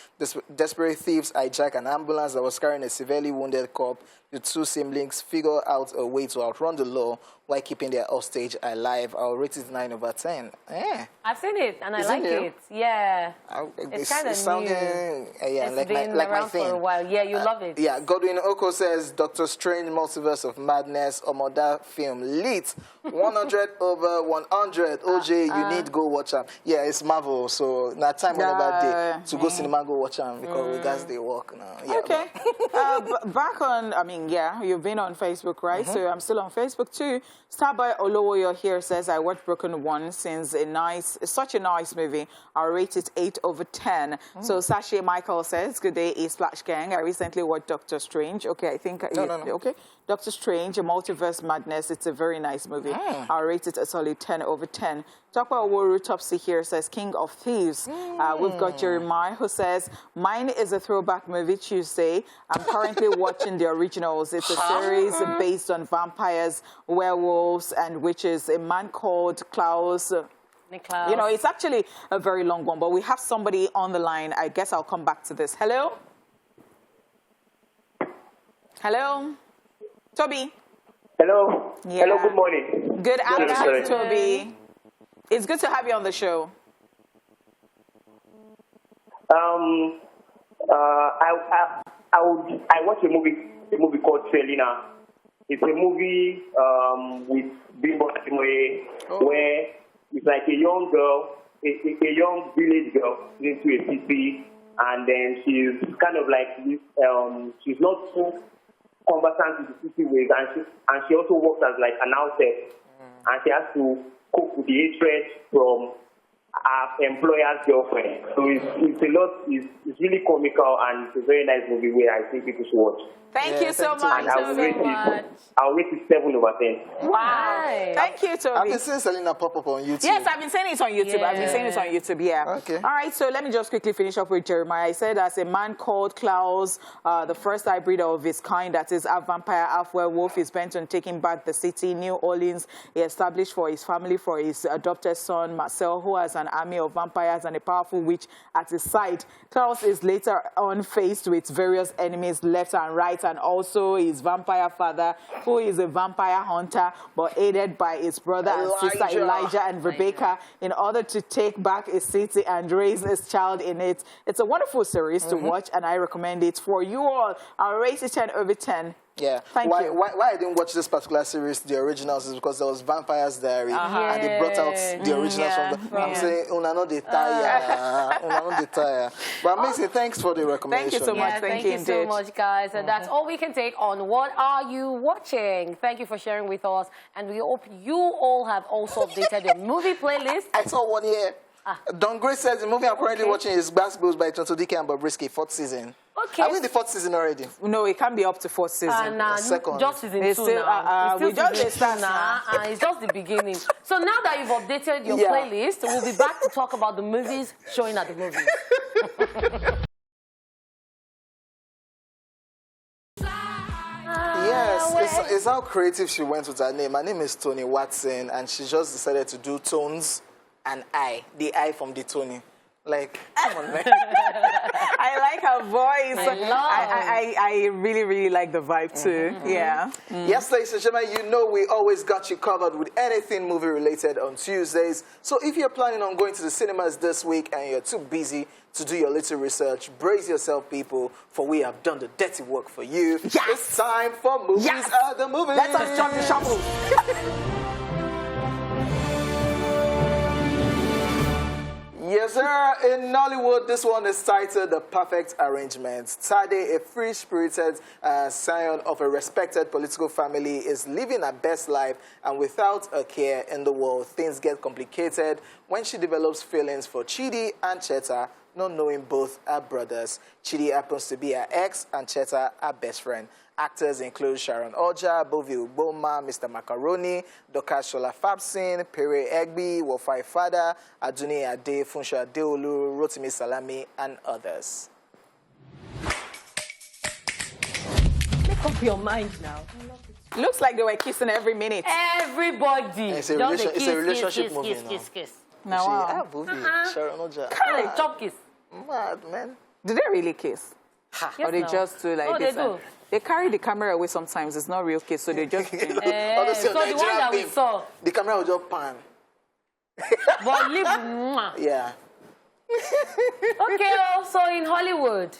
Desperate thieves hijack an ambulance that was carrying a severely wounded cop. The two siblings figure out a way to outrun the law while keeping their hostage alive. I'll rate it 9/10. Yeah. I've seen it and I like it. Yeah. It's kind of sounding, it's like been like around my thing. for a while. Yeah, you love it. Yeah. Godwin Oko says, Doctor Strange Multiverse of Madness, Omoda film lit 100/100. OJ, you need to go watch them. Yeah, it's Marvel, so now time whenever day to go cinema go watch them because we guys they work now. Yeah, okay. Back on, you've been on Facebook, right? So I'm still on Facebook too. Starboy Olowoyo here says, I watched Broken One since it's such a nice movie. I'll rate it 8/10. So Sasha Michael says, today is Splash Gang. I recently watched Doctor Strange. Okay, I think... No. Okay. Doctor Strange, A Multiverse Madness. It's a very nice movie. I'll rate it a solid 10 over 10. Talk about Woru Topsy here says King of Thieves. We've got Jeremiah who says, mine is a throwback movie Tuesday. I'm currently watching the originals. It's a series based on vampires, werewolves, and witches. A man called Klaus. You know, it's actually a very long one, but we have somebody on the line. I guess I'll come back to this. Hello? Hello? Toby? Hello? Yeah. Hello, good morning. Good afternoon, sorry. Toby. It's good to have you on the show. I watched a movie called Selena. It's a movie with Bimbo Ademoye, where it's like a young girl, a young village girl into a city, and then she's kind of like she's not so conversant with the city ways, and she also works as like an househelp, and she has to cope with the hatred from her employer's girlfriend. So it's a lot. It's really comical, and it's a very nice movie where I think people should watch. Thank you so much. I'll rate it 7 over 10. Wow. Thank you, Toby. I've been seeing Selena pop up on YouTube. Yes, I've been saying it on YouTube. I've been saying it on YouTube, yeah. Okay. All right, so let me just quickly finish up with Jeremiah. I said as a man called Klaus, the first hybrid of his kind, that is half vampire, half werewolf, is bent on taking back the city, New Orleans. He established for his family, for his adopted son, Marcel, who has an army of vampires and a powerful witch at his side. Klaus is later on faced with various enemies left and right, and also his vampire father, who is a vampire hunter, but aided by his brother and sister Elijah and Rebecca, in order to take back his city and raise his child in it. It's a wonderful series to watch, and I recommend it for you all. I'll rate it 10 over 10. Yeah. Thank you. Why I didn't watch this particular series, the originals, is because there was Vampire's Diary, and they brought out the originals from the... I'm saying, una no de tire, una no de tire. But amazing, thanks for the recommendation. Thank you so much. Yeah, thank you you so much, guys. And that's all we can take on What Are You Watching? Thank you for sharing with us. And we hope you all have also updated your movie playlist. I saw one here. Don Grace says the movie I'm currently watching is Basketballs by Tonto Dike and Bobrisky, 4th season. Okay. Are we in the 4th season already? No, it can be up to 4th season. Second. Just season It's 2 still, now. we just It's still start season 2 now. And it's just the beginning. So now that you've updated your Yeah. playlist, we'll be back to talk about the movies showing at the movies. Yes, it's how creative she went with her name. Her name is Tony Watson, and she just decided to do Tones and I, the I from the Tony. Like, come on, man. I like her voice. I really, really like the vibe too. Yeah. Yes, ladies and gentlemen, you know we always got you covered with anything movie related on Tuesdays. So if you're planning on going to the cinemas this week and you're too busy to do your little research, brace yourself, people, for we have done the dirty work for you. Yes. It's time for Movies at the Movies. Let us jump the shovel. Yes, sir. In Nollywood, this one is titled The Perfect Arrangement. Tade, a free-spirited scion of a respected political family, is living her best life, and without a care in the world, things get complicated when she develops feelings for Chidi and Cheta, not knowing both are brothers. Chidi happens to be her ex, and Cheta her best friend. Actors include Sharon Oja, Bovi Uboma, Mr. Macaroni, Dokas Shola Fabsin, Pere Egbi, Wofai Fada, Aduni Ade, Funsho Adeolu, Rotimi Salami, and others. Make up your mind now. Looks like they were kissing every minute. Everybody. It's a relationship movie now. Kiss. Now, wow. Bovi, Sharon Oja. Hey, chop kiss. Mad, man. Did they really kiss? Yes, Or they no. just do like No, this? they do. They carry the camera away sometimes. It's not real kiss, so they just... So the one that we saw. The camera will just pan. But leave. Mwah. Yeah. Okay, so in Hollywood,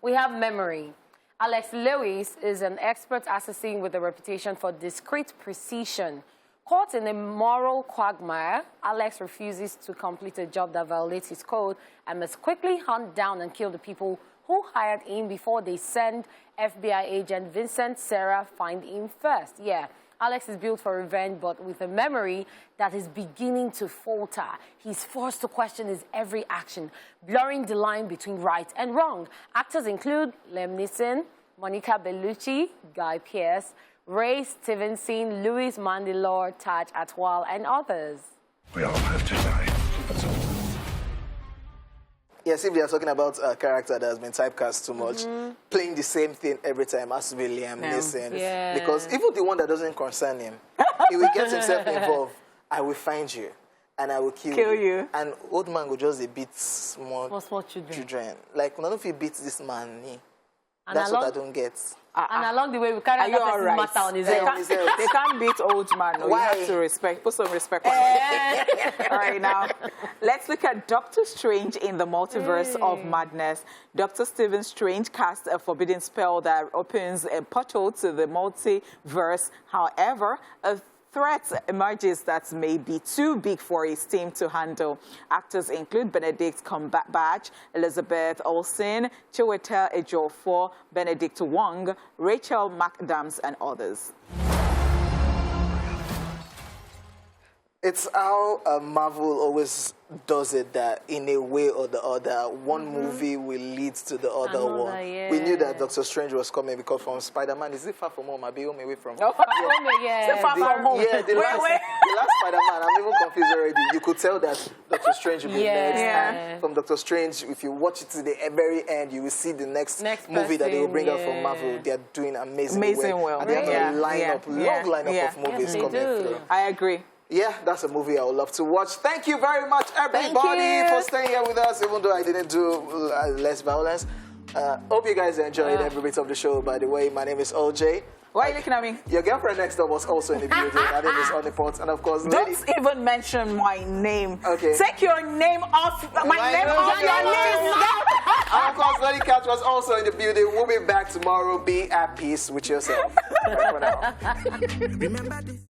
we have Memory. Alex Lewis is an expert assassin with a reputation for discreet precision. Caught in a moral quagmire, Alex refuses to complete a job that violates his code and must quickly hunt down and kill the people who hired him before they send FBI agent Vincent Serra find him first. Yeah, Alex is built for revenge, but with a memory that is beginning to falter. He's forced to question his every action, blurring the line between right and wrong. Actors include Liam Neeson, Monica Bellucci, Guy Pearce, Ray Stevenson, Louis Mandylor, Taj Atwal, and others. We all have to die. Yes, if they are talking about a character that has been typecast too much, playing the same thing every time has to be Liam Neeson. Yeah. Because even the one that doesn't concern him, he will get himself involved. I will find you, and I will kill you. And old man will just beat small children. Like, none of you beat this man. That's what I don't get. And along the way, we carry that right? Matter on his head. They can't beat old man. No. Why? You have to respect. Put some respect on it. All right, now, let's look at Doctor Strange in the Multiverse of Madness. Dr. Stephen Strange casts a forbidden spell that opens a portal to the multiverse. However, a threat emerges that may be too big for his team to handle. Actors include Benedict Cumberbatch, Elizabeth Olsen, Chiwetel Ejiofor, Benedict Wong, Rachel McAdams, and others. It's how Marvel always does it, that in a way or the other, one movie will lead to the other one. Yeah. We knew that Doctor Strange was coming because from Spider-Man, is it Far From Home? I'll be home away from Yeah. Far From Home. Yeah, the last Spider-Man, I'm even confused already. You could tell that Doctor Strange will be next. And from Doctor Strange, if you watch it to the very end, you will see the next movie that they will bring out from Marvel. They are doing amazing well. And they have a lineup, long lineup of movies coming through. I agree. Yeah, that's a movie I would love to watch. Thank you very much, everybody, for staying here with us, even though I didn't do less violence. Hope you guys enjoyed every bit of the show, by the way. My name is OJ. Why are you looking at me? Your girlfriend next door was also in the building. Her name is Onipot. And of course, Don't even mention my name. Okay. Take your name off my name off your list. And of course, Lady Cat was also in the building. We'll be back tomorrow. Be at peace with yourself. Bye for now. Remember this.